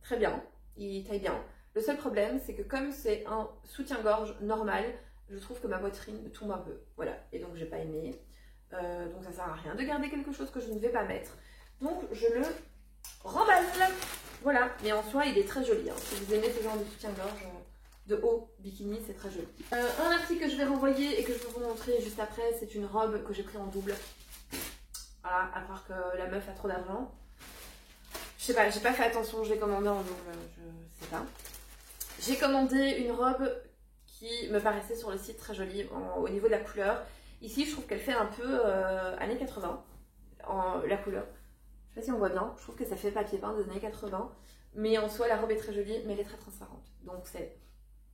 Très bien. Il taille bien. Le seul problème, c'est que comme c'est un soutien-gorge normal, je trouve que ma poitrine tombe un peu. Voilà. Et donc, j'ai pas aimé. Donc, ça sert à rien de garder quelque chose que je ne vais pas mettre. Donc, je le remballe. Voilà. Mais en soi, il est très joli. Hein. Si vous aimez ce genre de soutien-gorge de haut bikini, c'est très joli. Un article que je vais renvoyer et que je vais vous montrer juste après, c'est une robe que j'ai pris en double. Voilà. À part que la meuf a trop d'argent. Je sais pas, j'ai pas fait attention, je l'ai commandé en double. Je sais pas. J'ai commandé une robe qui me paraissait sur le site très jolie au niveau de la couleur. Ici, je trouve qu'elle fait un peu années 80, la couleur. Je sais pas si on voit bien, je trouve que ça fait papier peint des années 80. Mais en soi, la robe est très jolie, mais elle est très transparente. Donc c'est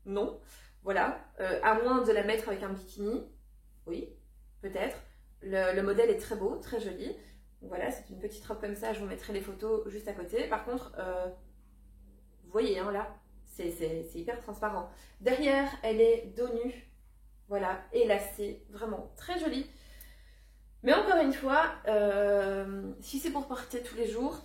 non. Voilà. À moins de la mettre avec un bikini, oui, peut-être. Le modèle est très beau, très joli. Donc voilà, c'est une petite robe comme ça, je vous mettrai les photos juste à côté. Par contre, vous voyez, hein, là, c'est hyper transparent. Derrière, elle est dos nu, voilà, et lacée, vraiment très jolie. Mais encore une fois, si c'est pour porter tous les jours,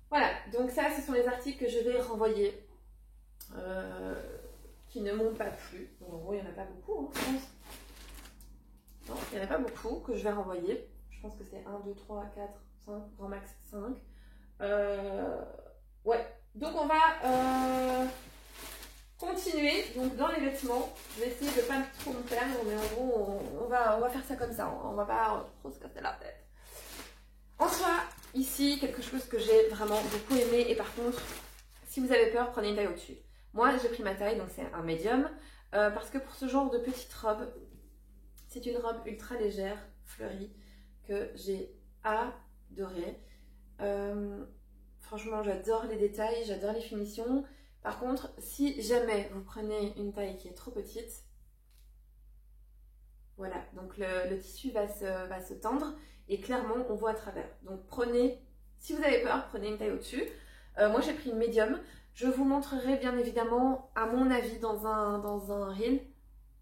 voilà. Donc ça, ce sont les articles que je vais renvoyer. Qui ne m'ont pas plu. Donc, en gros, il n'y en a pas beaucoup, hein, je pense. Non, il n'y en a pas beaucoup que je vais renvoyer. Je pense que c'est 1, 2, 3, 4, 5, grand max 5. Ouais, donc on va continuer. Donc dans les vêtements, je vais essayer de ne pas trop me perdre, mais en gros, on va faire ça comme ça. On va pas trop se casser la tête. En soi, ici, quelque chose que j'ai vraiment beaucoup aimé. Et par contre, si vous avez peur, prenez une taille au-dessus. Moi, j'ai pris ma taille, donc c'est un médium, parce que pour ce genre de petite robe, c'est une robe ultra légère, fleurie, que j'ai adorée. Franchement, j'adore les détails, j'adore les finitions. Par contre, si jamais vous prenez une taille qui est trop petite, voilà, donc le tissu va se tendre et clairement, on voit à travers. Donc prenez, si vous avez peur, prenez une taille au-dessus. Moi, j'ai pris une médium. Je vous montrerai bien évidemment, à mon avis, dans un reel,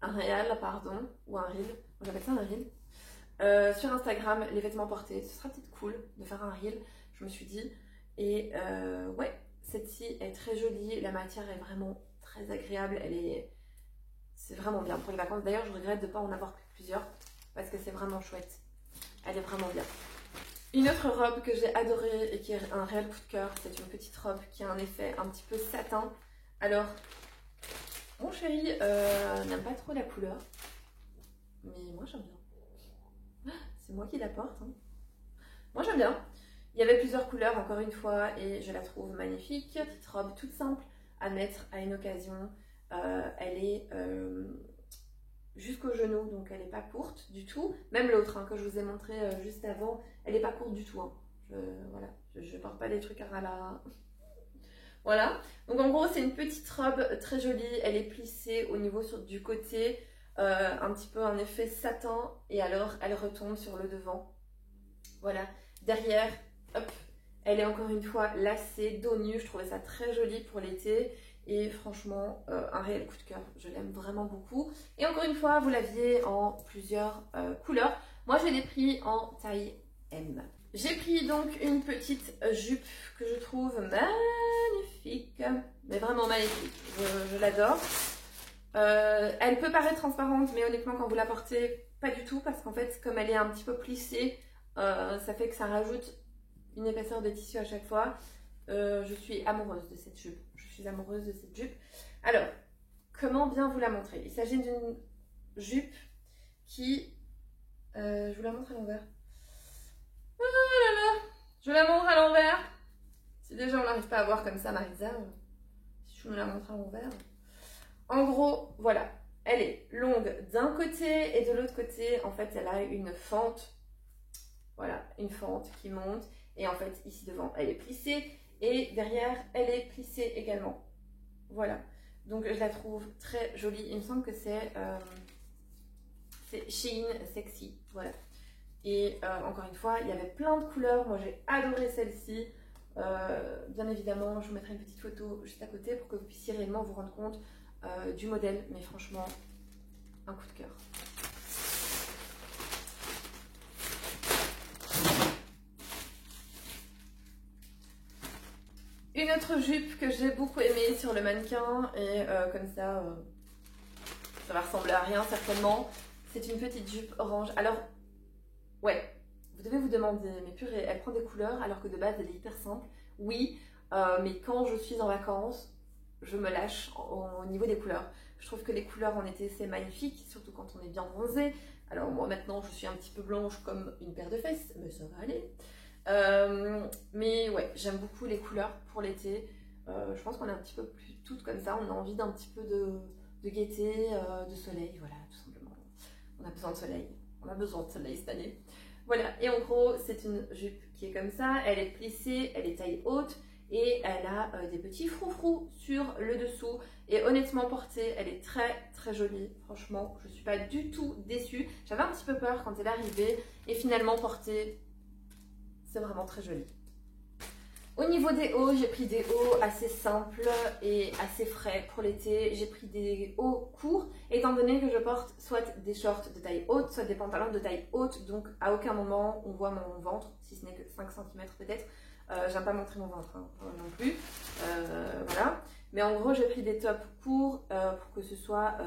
un réel, pardon, ou un reel, j'appelle ça un reel, sur Instagram, les vêtements portés. Ce sera peut-être cool de faire un reel, je me suis dit. Et ouais, cette-ci est très jolie, la matière est vraiment très agréable, c'est vraiment bien pour les vacances. D'ailleurs, je regrette de ne pas en avoir pris plusieurs, parce que c'est vraiment chouette. Elle est vraiment bien. Une autre robe que j'ai adorée et qui est un réel coup de cœur, c'est une petite robe qui a un effet un petit peu satin. Alors, mon chéri n'aime pas trop la couleur, mais moi j'aime bien. C'est moi qui la porte. Hein. Moi j'aime bien. Il y avait plusieurs couleurs encore une fois et je la trouve magnifique. Petite robe toute simple à mettre à une occasion. Elle est jusqu'au genou, donc elle n'est pas courte du tout. Même l'autre hein, que je vous ai montré juste avant, elle n'est pas courte du tout. Hein. Voilà, je porte pas des trucs à rala. Voilà, donc en gros c'est une petite robe très jolie, elle est plissée au niveau du côté, un petit peu un effet satin et alors elle retombe sur le devant. Voilà, derrière, hop, elle est encore une fois lacée, dos nu, je trouvais ça très joli pour l'été. Et franchement, un réel coup de cœur, je l'aime vraiment beaucoup. Et encore une fois, vous l'aviez en plusieurs couleurs. Moi, je l'ai pris en taille M. J'ai pris donc une petite jupe que je trouve magnifique, mais vraiment magnifique, je l'adore. Elle peut paraître transparente, mais honnêtement, quand vous la portez, pas du tout, parce qu'en fait, comme elle est un petit peu plissée, ça fait que ça rajoute une épaisseur de tissu à chaque fois. Je suis amoureuse de cette jupe. Je suis amoureuse de cette jupe. Alors, comment bien vous la montrer? Il s'agit d'une jupe qui... je vous la montre à l'envers. Oh là là, je la montre à l'envers. Si déjà on n'arrive pas à voir comme ça, Marisa, si je vous la montre à l'envers. En gros, voilà. Elle est longue d'un côté et de l'autre côté, en fait, elle a une fente. Voilà, une fente qui monte. Et en fait, ici devant, elle est plissée. Et derrière, elle est plissée également. Voilà. Donc, je la trouve très jolie. Il me semble que c'est Shein Sexy. Voilà. Et encore une fois, il y avait plein de couleurs. Moi, j'ai adoré celle-ci. Bien évidemment, je vous mettrai une petite photo juste à côté pour que vous puissiez réellement vous rendre compte du modèle. Mais franchement, un coup de cœur. Une autre jupe que j'ai beaucoup aimée sur le mannequin, et comme ça, ça va ressembler à rien certainement. C'est une petite jupe orange. Alors, ouais, vous devez vous demander, mais purée, elle prend des couleurs alors que de base elle est hyper simple. Oui, mais quand je suis en vacances, je me lâche au niveau des couleurs. Je trouve que les couleurs en été c'est magnifique, surtout quand on est bien bronzé. Alors moi maintenant je suis un petit peu blanche comme une paire de fesses, mais ça va aller. Mais ouais, j'aime beaucoup les couleurs pour l'été. Je pense qu'on est un petit peu plus toutes comme ça. On a envie d'un petit peu de gaieté, de soleil, voilà, tout simplement. On a besoin de soleil. On a besoin de soleil cette année. Voilà, et en gros, c'est une jupe qui est comme ça. Elle est plissée, elle est taille haute et elle a des petits froufrous sur le dessous. Et honnêtement, portée, elle est très très jolie. Franchement, je suis pas du tout déçue. J'avais un petit peu peur quand elle est arrivée et finalement portée. C'est vraiment très joli. Au niveau des hauts, j'ai pris des hauts assez simples et assez frais pour l'été. J'ai pris des hauts courts, étant donné que je porte soit des shorts de taille haute, soit des pantalons de taille haute. Donc à aucun moment on voit mon ventre, si ce n'est que 5 cm peut-être. J'aime pas montrer mon ventre hein, non plus. Voilà. Mais en gros, j'ai pris des tops courts pour que ce soit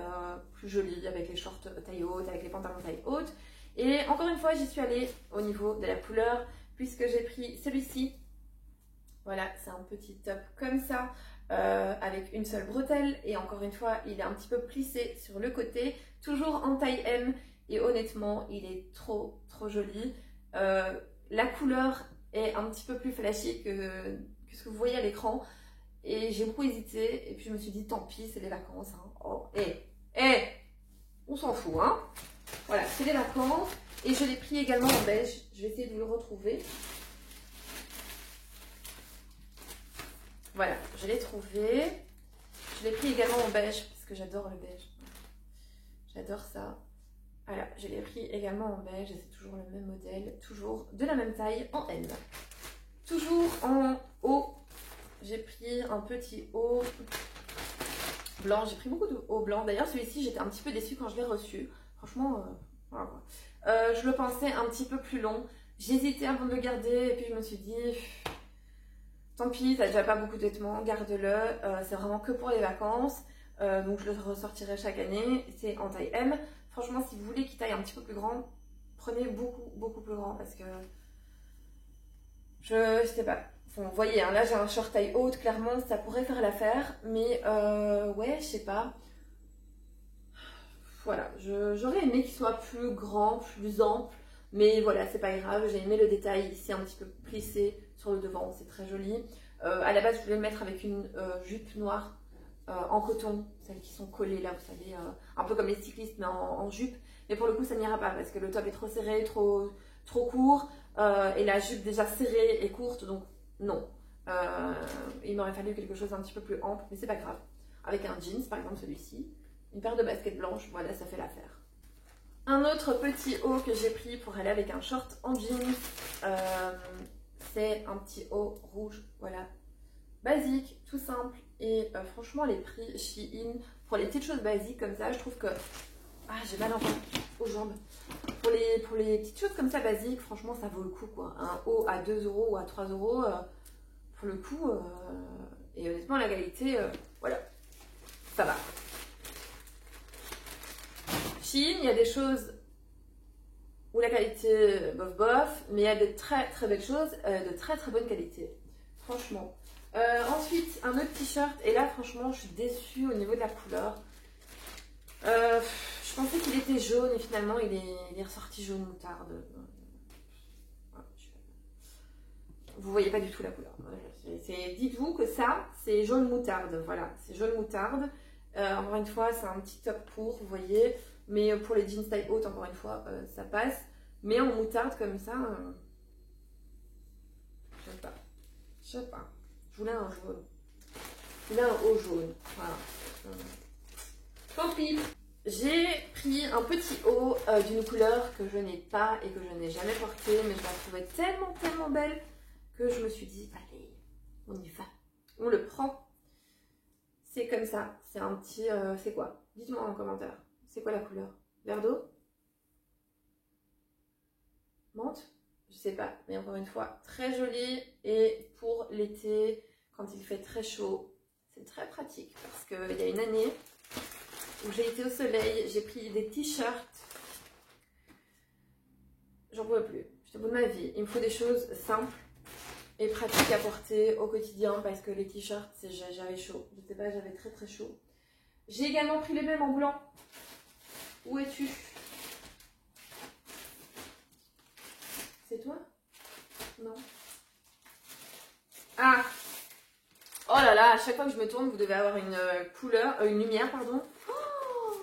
plus joli avec les shorts taille haute, avec les pantalons taille haute. Et encore une fois, j'y suis allée au niveau de la couleur, puisque j'ai pris celui-ci. Voilà, c'est un petit top comme ça, avec une seule bretelle. Et encore une fois, il est un petit peu plissé sur le côté, toujours en taille M. Et honnêtement, il est trop joli. La couleur est un petit peu plus flashy que ce que vous voyez à l'écran. Et j'ai beaucoup hésité. Et puis je me suis dit, tant pis, c'est les vacances. Hein. Oh, on s'en fout. Hein. Voilà, c'est les vacances. Et je l'ai pris également en beige. Je vais essayer de vous le retrouver. Voilà, je l'ai trouvé. Je l'ai pris également en beige parce que j'adore le beige. J'adore ça. Voilà, je l'ai pris également en beige et c'est toujours le même modèle, toujours de la même taille en L. Toujours en haut, j'ai pris un petit haut blanc. J'ai pris beaucoup de hauts blancs. D'ailleurs, celui-ci, j'étais un petit peu déçue quand je l'ai reçu. Franchement, voilà. Je le pensais un petit peu plus long. J'hésitais avant de le garder et puis je me suis dit... Tant pis, t'as déjà pas beaucoup de vêtements, garde-le, c'est vraiment que pour les vacances, donc je le ressortirai chaque année, c'est en taille M. Franchement, si vous voulez qu'il taille un petit peu plus grand, prenez beaucoup plus grand parce que Je sais pas. Enfin, vous voyez, hein, là j'ai un short taille haute, clairement ça pourrait faire l'affaire. Mais ouais, je sais pas. Voilà, j'aurais aimé qu'il soit plus grand, plus ample. Mais voilà, c'est pas grave. J'ai aimé le détail ici un petit peu plissé sur le devant, c'est très joli. À la base, je voulais le mettre avec une jupe noire en coton, celles qui sont collées là, vous savez, un peu comme les cyclistes, mais en jupe. Mais pour le coup, ça n'ira pas parce que le top est trop serré, trop court. Et la jupe déjà serrée et courte, donc non. Il m'aurait fallu quelque chose un petit peu plus ample, mais c'est pas grave. Avec un jeans, par exemple celui-ci, une paire de baskets blanches, voilà, ça fait l'affaire. Un autre petit haut que j'ai pris pour aller avec un short en jeans, c'est un petit haut rouge, voilà, basique, tout simple. Et franchement, les prix Shein, pour les petites choses basiques comme ça, je trouve que... Ah, j'ai mal aux jambes. Pour les petites choses comme ça basiques, franchement, ça vaut le coup, quoi. Un haut à 2 € ou à 3 €, pour le coup, et honnêtement, la qualité, voilà, ça va. Shein, il y a des choses où la qualité bof bof, mais il y a de très très belles choses, de très très bonne qualité, franchement. Ensuite, un autre t-shirt, et là franchement je suis déçue au niveau de la couleur. Je pensais qu'il était jaune et finalement il est ressorti jaune moutarde. Vous voyez pas du tout la couleur. Dites-vous que ça, c'est jaune moutarde, voilà, c'est jaune moutarde. Encore une fois, c'est un petit top pour, vous voyez. Mais pour les jeans taille haute, encore une fois, ça passe. Mais en moutarde comme ça, je sais pas. Je sais pas. Je voulais un jaune. Je voulais un haut jaune. Voilà. Tant pis. J'ai pris un petit haut d'une couleur que je n'ai pas et que je n'ai jamais portée. Mais je la trouvais tellement, tellement belle que je me suis dit, allez, on y va. On le prend. C'est comme ça. C'est un petit... c'est quoi? Dites-moi en commentaire. C'est quoi la couleur? Vert d'eau? Menthe? Je sais pas, mais encore une fois, très joli. Et pour l'été, quand il fait très chaud, c'est très pratique. Parce qu'il y a une année où j'ai été au soleil, j'ai pris des t-shirts. J'en pouvais plus. J'étais au bout de ma vie. Il me faut des choses simples et pratiques à porter au quotidien parce que les t-shirts, j'avais chaud. Je sais pas, j'avais très très chaud. J'ai également pris les mêmes en blanc. Où es-tu? C'est toi? Non. Ah! Oh là là, à chaque fois que je me tourne, vous devez avoir une couleur, une lumière, pardon. Oh,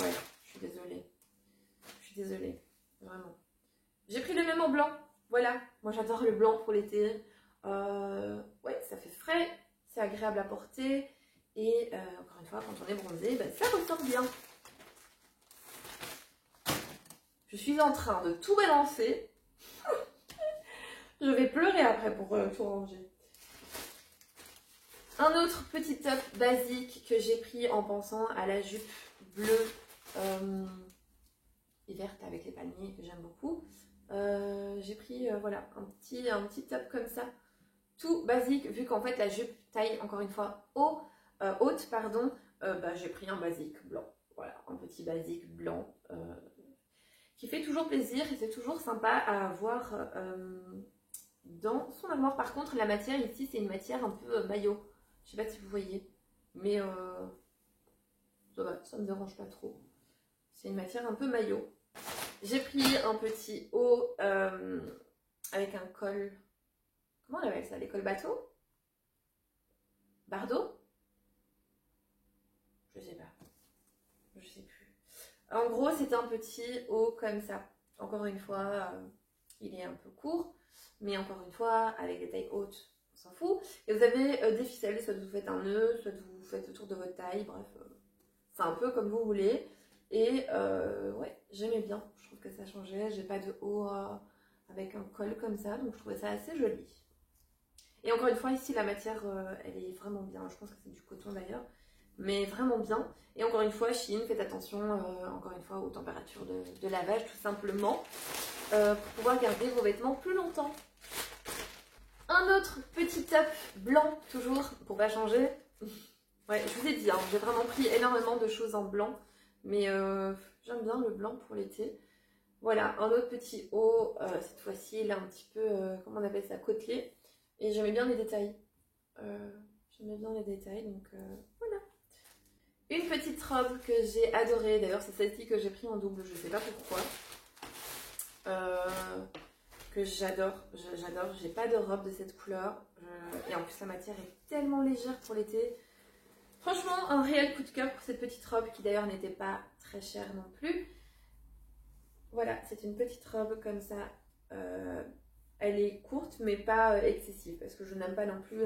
ouais, je suis désolée. Je suis désolée, vraiment. J'ai pris le même en blanc. Voilà, moi j'adore le blanc pour l'été. Ouais, ça fait frais, c'est agréable à porter. Et encore une fois, quand on est bronzé, ben, ça ressort bien. Je suis en train de tout balancer. Je vais pleurer après pour tout ranger. Un autre petit top basique que j'ai pris en pensant à la jupe bleue et verte avec les palmiers que j'aime beaucoup. J'ai pris voilà, un petit top comme ça, tout basique, vu qu'en fait la jupe taille encore une fois haute, pardon, bah, j'ai pris un basique blanc. Voilà, un petit basique blanc qui fait toujours plaisir et c'est toujours sympa à avoir dans son armoire. Par contre, la matière ici, c'est une matière un peu maillot. Je sais pas si vous voyez, mais ça va, ça me dérange pas trop. C'est une matière un peu maillot. J'ai pris un petit haut avec un col. Comment on appelle ça? Les cols bateau? Bardeau? Je sais pas. Je sais plus. En gros, c'est un petit haut comme ça. Encore une fois, il est un peu court, mais encore une fois, avec des tailles hautes, on s'en fout. Et vous avez des ficelles, soit vous faites un nœud, soit vous faites autour de votre taille, bref, c'est un peu comme vous voulez. Et ouais, j'aimais bien, je trouve que ça changeait. J'ai pas de haut avec un col comme ça, donc je trouvais ça assez joli. Et encore une fois, ici, la matière, elle est vraiment bien. Je pense que c'est du coton d'ailleurs, mais vraiment bien. Et encore une fois, Shein, faites attention, encore une fois, aux températures de lavage, tout simplement, pour pouvoir garder vos vêtements plus longtemps. Un autre petit top blanc, toujours, pour pas changer. Ouais, je vous ai dit, hein, j'ai vraiment pris énormément de choses en blanc, mais j'aime bien le blanc pour l'été. Voilà, un autre petit haut, cette fois-ci, il est un petit peu, comment on appelle ça, côtelé. Et j'aimais bien les détails. Donc voilà. Une petite robe que j'ai adorée, d'ailleurs c'est celle-ci que j'ai pris en double, je sais pas pourquoi. Que j'adore, j'ai pas de robe de cette couleur. Et en plus la matière est tellement légère pour l'été. Franchement, un réel coup de cœur pour cette petite robe qui d'ailleurs n'était pas très chère non plus. Voilà, c'est une petite robe comme ça. Elle est courte mais pas excessive parce que je n'aime pas non plus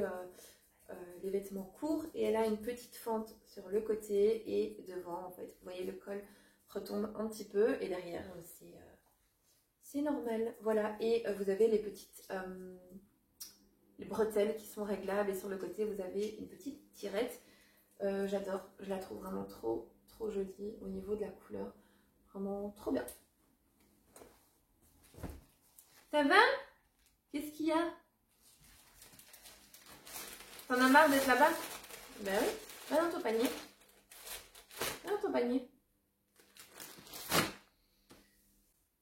les vêtements courts. Et elle a une petite fente sur le côté et devant en fait. Vous voyez le col retombe un petit peu et derrière c'est normal. Voilà, et vous avez les petites les bretelles qui sont réglables et sur le côté vous avez une petite tirette. J'adore, je la trouve vraiment trop jolie au niveau de la couleur. Vraiment trop bien. Ça va? Qu'est-ce qu'il y a? T'en as marre d'être là-bas? Ben oui, va dans ton panier. Va dans ton panier.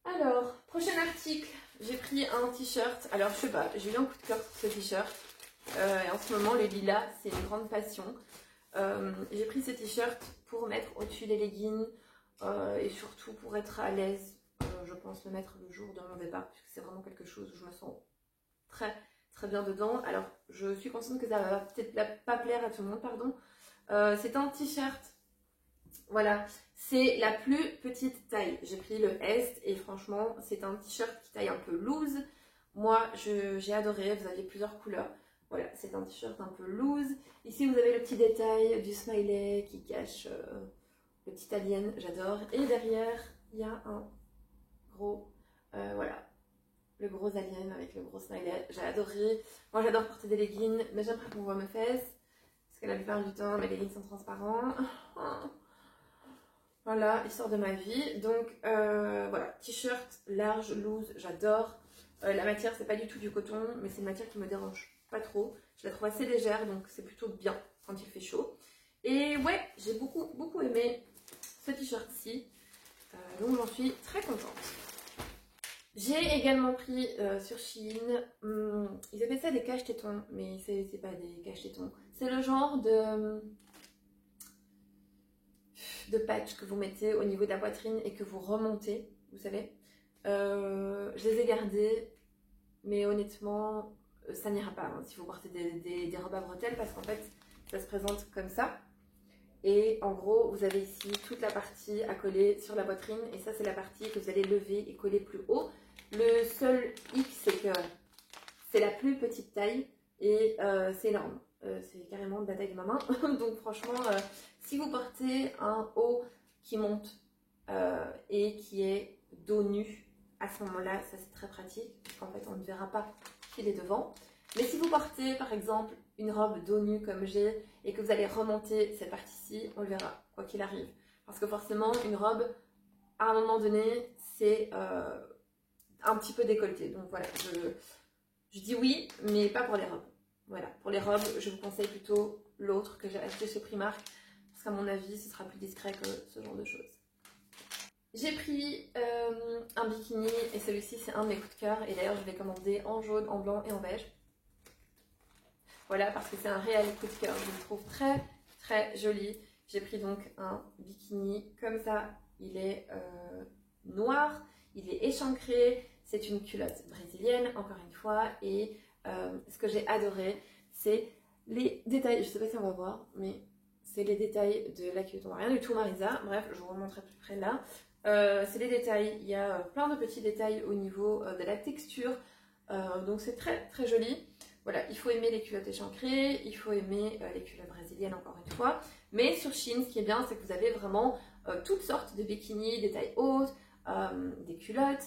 Alors, prochain article. J'ai pris un t-shirt. Alors, je sais pas, j'ai eu un coup de cœur sur ce t-shirt. Et en ce moment, le lilas, c'est une grande passion. J'ai pris ce t-shirt pour mettre au-dessus des leggings et surtout pour être à l'aise. Je pense le mettre le jour de mon départ puisque c'est vraiment quelque chose où je me sens très bien dedans. Alors je suis consciente que ça va peut-être pas plaire à tout le monde, pardon. C'est un t-shirt, voilà, c'est la plus petite taille. J'ai pris le S et franchement c'est un t-shirt qui taille un peu loose. Moi j'ai adoré, vous aviez plusieurs couleurs. Voilà, c'est un t-shirt un peu loose. Ici, vous avez le petit détail du smiley qui cache le petit alien, j'adore. Et derrière, il y a un gros, voilà, le gros alien avec le gros smiley. J'ai adoré. Moi, j'adore porter des leggings, mais j'aimerais qu'on voit mes fesses. Parce que la plupart du temps, mes leggings sont transparents. Voilà, histoire de ma vie. Donc, voilà, t-shirt large, loose, j'adore. La matière, c'est pas du tout du coton, mais c'est une matière qui me dérange pas trop. Je la trouve assez légère, donc c'est plutôt bien quand il fait chaud. Et ouais, j'ai beaucoup aimé ce t-shirt-ci, donc j'en suis très contente. J'ai également pris sur Shein, ils appellent ça des cache-tétons, mais c'est pas des cache-tétons. C'est le genre de patch que vous mettez au niveau de la poitrine et que vous remontez, vous savez. Je les ai gardés, mais honnêtement, ça n'ira pas hein, si vous portez des robes à bretelles parce qu'en fait, ça se présente comme ça. Et en gros, vous avez ici toute la partie à coller sur la poitrine et ça, c'est la partie que vous allez lever et coller plus haut. Le seul hic, c'est que c'est la plus petite taille et c'est énorme. C'est carrément de la taille de ma main. Donc franchement, si vous portez un haut qui monte et qui est dos nu, à ce moment-là, ça c'est très pratique. Parce qu'en fait, on ne verra pas qu'il est devant. Mais si vous portez par exemple une robe dos nu comme j'ai et que vous allez remonter cette partie-ci, on le verra, quoi qu'il arrive. Parce que forcément, une robe, à un moment donné, c'est un petit peu décolleté. Donc voilà, je dis oui, mais pas pour les robes. Voilà, pour les robes, je vous conseille plutôt l'autre que j'ai acheté chez Primark. Parce qu'à mon avis, ce sera plus discret que ce genre de choses. J'ai pris un bikini et celui-ci, c'est un de mes coups de cœur. Et d'ailleurs, je l'ai commandé en jaune, en blanc et en beige. Voilà, parce que c'est un réel coup de cœur. Je le trouve très joli. J'ai pris donc un bikini comme ça. Il est noir, il est échancré. C'est une culotte brésilienne, encore une fois. Et ce que j'ai adoré, c'est les détails. Je ne sais pas si on va voir, mais c'est les détails de la culotte. On voit rien du tout, Marisa. Bref, je vous remontrerai plus près là. C'est les détails. Il y a plein de petits détails au niveau de la texture. Donc c'est très joli. Voilà, il faut aimer les culottes échancrées, il faut aimer les culottes brésiliennes encore une fois. Mais sur Shein, ce qui est bien, c'est que vous avez vraiment toutes sortes de bikinis, des tailles hautes, des culottes,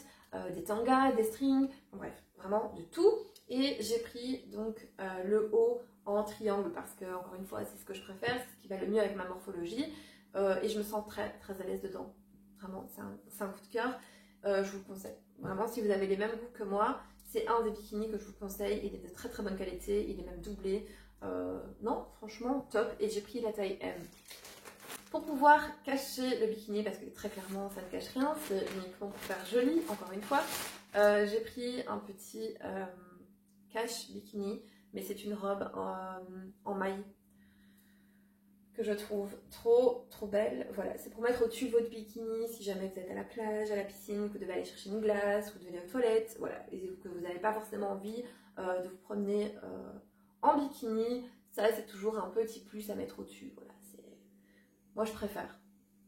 des tangas, des strings, bref, vraiment de tout. Et j'ai pris donc le haut en triangle parce que, encore une fois, c'est ce que je préfère, c'est ce qui va le mieux avec ma morphologie. Et je me sens très à l'aise dedans. Vraiment, c'est un coup de cœur. Je vous le conseille. Vraiment, si vous avez les mêmes goûts que moi, c'est un des bikinis que je vous conseille. Il est de très bonne qualité. Il est même doublé. Non, franchement, top. Et j'ai pris la taille M. pour pouvoir cacher le bikini, parce que très clairement ça ne cache rien, c'est uniquement pour faire joli, encore une fois. J'ai pris un petit cache bikini, mais c'est une robe en maille que je trouve trop belle. Voilà, c'est pour mettre au-dessus de votre bikini si jamais vous êtes à la plage, à la piscine, que vous devez aller chercher une glace, ou devez aller aux toilettes, voilà, et que vous n'avez pas forcément envie de vous promener en bikini. Ça, c'est toujours un petit plus à mettre au-dessus. Voilà, moi je préfère.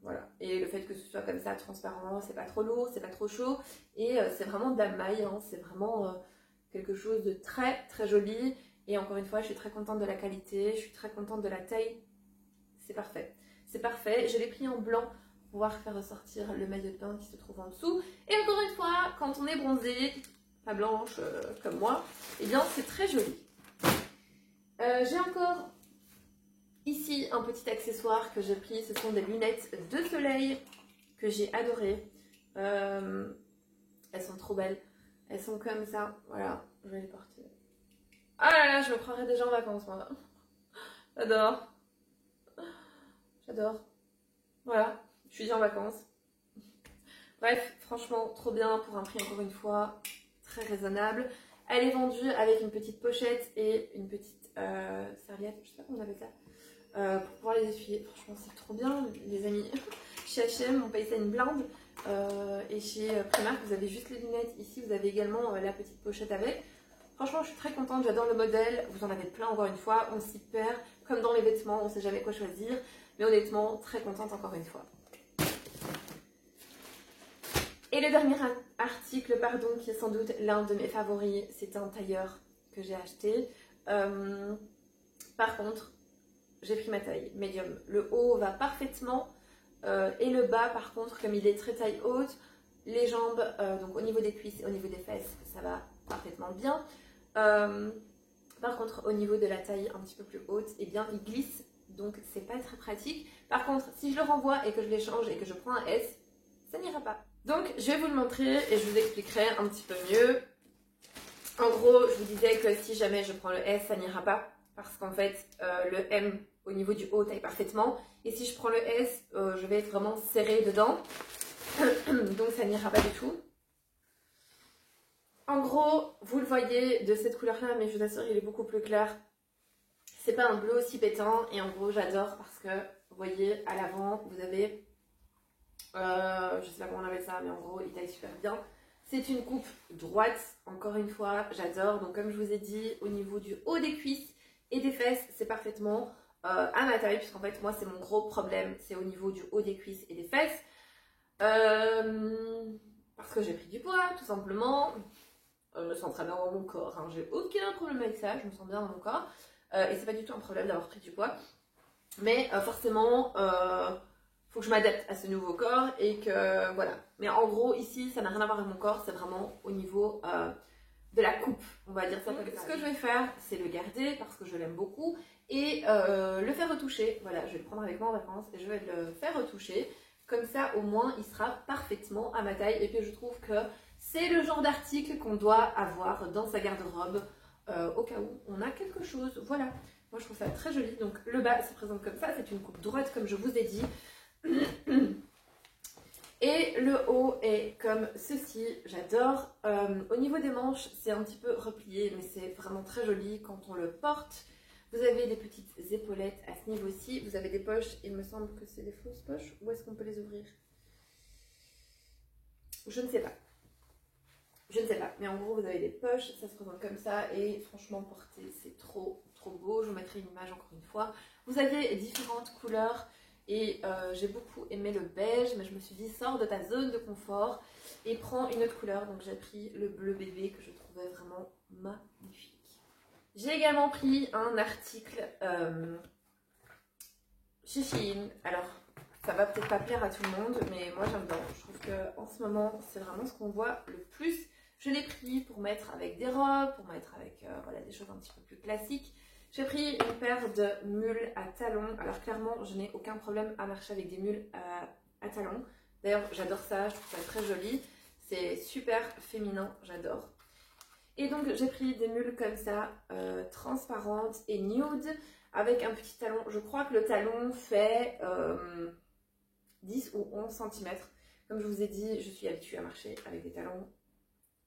Voilà, et le fait que ce soit comme ça, transparent, c'est pas trop lourd, c'est pas trop chaud, et c'est vraiment de la maille, hein. C'est vraiment quelque chose de très joli. Et encore une fois, je suis très contente de la qualité, je suis très contente de la taille. C'est parfait. C'est parfait. Je l'ai pris en blanc pour pouvoir faire ressortir le maillot de bain qui se trouve en dessous. Et encore une fois, quand on est bronzé, pas blanche comme moi, eh bien c'est très joli. J'ai encore ici un petit accessoire que j'ai pris. Ce sont des lunettes de soleil que j'ai adorées. Elles sont trop belles. Elles sont comme ça. Voilà, je vais les porter. Ah là là, je me croirais déjà en vacances moi. J'adore. J'adore. Voilà, je suis en vacances. Bref, franchement, trop bien pour un prix encore une fois très raisonnable. Elle est vendue avec une petite pochette et une petite serviette, je sais pas comment on appelle ça, pour pouvoir les essuyer. Franchement, c'est trop bien, les amis. Chez H&M, on paye ça une blinde. Et chez Primark, vous avez juste les lunettes. Ici, vous avez également la petite pochette avec. Franchement, je suis très contente, j'adore le modèle. Vous en avez plein encore une fois, on s'y perd. Comme dans les vêtements, on ne sait jamais quoi choisir. Mais honnêtement, très contente encore une fois. Et le dernier article, pardon, qui est sans doute l'un de mes favoris, c'est un tailleur que j'ai acheté. Par contre, j'ai pris ma taille médium. Le haut va parfaitement et le bas, par contre, comme il est très taille haute, les jambes, donc au niveau des cuisses et au niveau des fesses, ça va parfaitement bien. Par contre, au niveau de la taille un petit peu plus haute, eh bien, il glisse. Donc, c'est pas très pratique. Par contre, si je le renvoie et que je l'échange et que je prends un S, ça n'ira pas. Donc, je vais vous le montrer et je vous expliquerai un petit peu mieux. En gros, je vous disais que si jamais je prends le S, ça n'ira pas. Parce qu'en fait, le M au niveau du haut taille parfaitement. Et si je prends le S, je vais être vraiment serrée dedans. Donc, ça n'ira pas du tout. En gros, vous le voyez de cette couleur-là, mais je vous assure, il est beaucoup plus clair. C'est pas un bleu aussi pétant et en gros j'adore parce que vous voyez à l'avant vous avez je sais pas comment on appelle ça mais en gros il taille super bien. C'est une coupe droite, encore une fois j'adore. Donc comme je vous ai dit, au niveau du haut des cuisses et des fesses c'est parfaitement à ma taille, puisqu'en fait moi c'est mon gros problème, c'est au niveau du haut des cuisses et des fesses parce que j'ai pris du poids tout simplement. Je me sens très bien dans mon corps, hein. J'ai aucun problème avec ça, je me sens bien dans mon corps. Et c'est pas du tout un problème d'avoir pris du poids. Mais forcément, faut que je m'adapte à ce nouveau corps et que voilà. Mais en gros, ici, ça n'a rien à voir avec mon corps, c'est vraiment au niveau de la coupe, on va dire ça comme ça. Ce que je vais faire, c'est le garder parce que je l'aime beaucoup et le faire retoucher. Voilà, je vais le prendre avec moi en vacances et je vais le faire retoucher. Comme ça, au moins, il sera parfaitement à ma taille. Et puis, je trouve que c'est le genre d'article qu'on doit avoir dans sa garde-robe. Au cas où on a quelque chose, voilà. Moi je trouve ça très joli. Donc le bas se présente comme ça, c'est une coupe droite comme je vous ai dit. Et le haut est comme ceci, j'adore. Au niveau des manches, c'est un petit peu replié, mais c'est vraiment très joli quand on le porte. Vous avez des petites épaulettes à ce niveau-ci. Vous avez des poches, il me semble que c'est des fausses poches. Où est-ce qu'on peut les ouvrir? Je ne sais pas. Je ne sais pas, mais en gros vous avez des poches, ça se présente comme ça et franchement porter c'est trop beau. Je vous mettrai une image encore une fois. Vous avez différentes couleurs et j'ai beaucoup aimé le beige, mais je me suis dit sors de ta zone de confort et prends une autre couleur. Donc j'ai pris le bleu bébé que je trouvais vraiment magnifique. J'ai également pris un article chez Shein. Alors ça va peut-être pas plaire à tout le monde, mais moi j'aime bien. Je trouve qu'en ce moment c'est vraiment ce qu'on voit le plus. Je l'ai pris pour mettre avec des robes, pour mettre avec voilà, des choses un petit peu plus classiques. J'ai pris une paire de mules à talons. Alors clairement, je n'ai aucun problème à marcher avec des mules à talons. D'ailleurs, j'adore ça, je trouve ça très joli. C'est super féminin, j'adore. Et donc j'ai pris des mules comme ça, transparentes et nude, avec un petit talon. Je crois que le talon fait 10 ou 11 cm. Comme je vous ai dit, je suis habituée à marcher avec des talons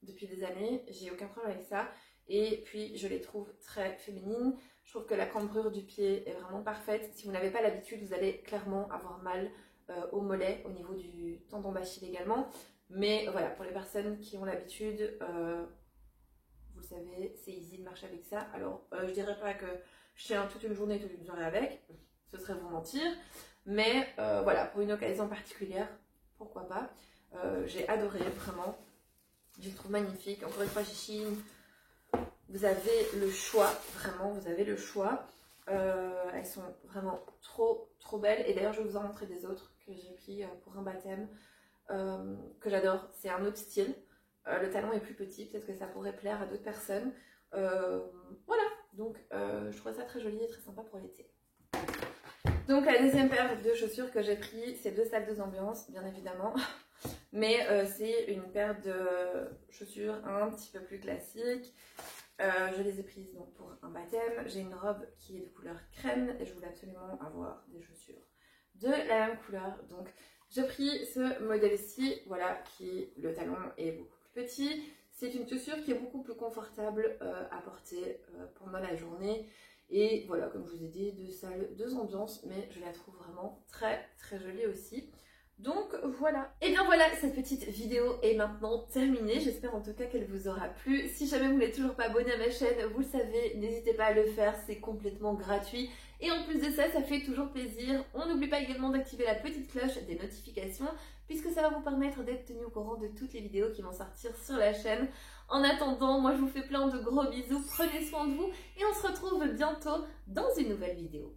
depuis des années, j'ai aucun problème avec ça. Et puis je les trouve très féminines. Je trouve que la cambrure du pied est vraiment parfaite. Si vous n'avez pas l'habitude, vous allez clairement avoir mal au mollet, au niveau du tendon d'Achille également. Mais voilà, pour les personnes qui ont l'habitude, vous le savez, c'est easy de marcher avec ça. Alors je dirais pas que je tiens toute une journée, toute une soirée avec, ce serait vous mentir. Mais voilà, pour une occasion particulière, pourquoi pas. J'ai adoré, vraiment. Je les trouve magnifiques. Encore une fois, Chine, vous avez le choix, vraiment, vous avez le choix. Elles sont vraiment trop belles. Et d'ailleurs, je vais vous en montrer des autres que j'ai pris pour un baptême, que j'adore. C'est un autre style. Le talon est plus petit, peut-être que ça pourrait plaire à d'autres personnes. Voilà, donc je trouve ça très joli et très sympa pour l'été. Donc la deuxième paire de chaussures que j'ai pris, c'est 2 salles, 2 ambiances, bien évidemment. Mais c'est une paire de chaussures un petit peu plus classique. Je les ai prises donc pour un baptême. J'ai une robe qui est de couleur crème et je voulais absolument avoir des chaussures de la même couleur. Donc j'ai pris ce modèle-ci, voilà, qui le talon est beaucoup plus petit. C'est une chaussure qui est beaucoup plus confortable à porter pendant la journée. Et voilà, comme je vous ai dit, 2 salles, 2 ambiances, mais je la trouve vraiment très jolie aussi. Donc voilà. Et bien voilà, cette petite vidéo est maintenant terminée. J'espère en tout cas qu'elle vous aura plu. Si jamais vous n'êtes toujours pas abonné à ma chaîne, vous le savez, n'hésitez pas à le faire, c'est complètement gratuit. Et en plus de ça, ça fait toujours plaisir. On n'oublie pas également d'activer la petite cloche des notifications, puisque ça va vous permettre d'être tenu au courant de toutes les vidéos qui vont sortir sur la chaîne. En attendant, moi je vous fais plein de gros bisous, prenez soin de vous et on se retrouve bientôt dans une nouvelle vidéo.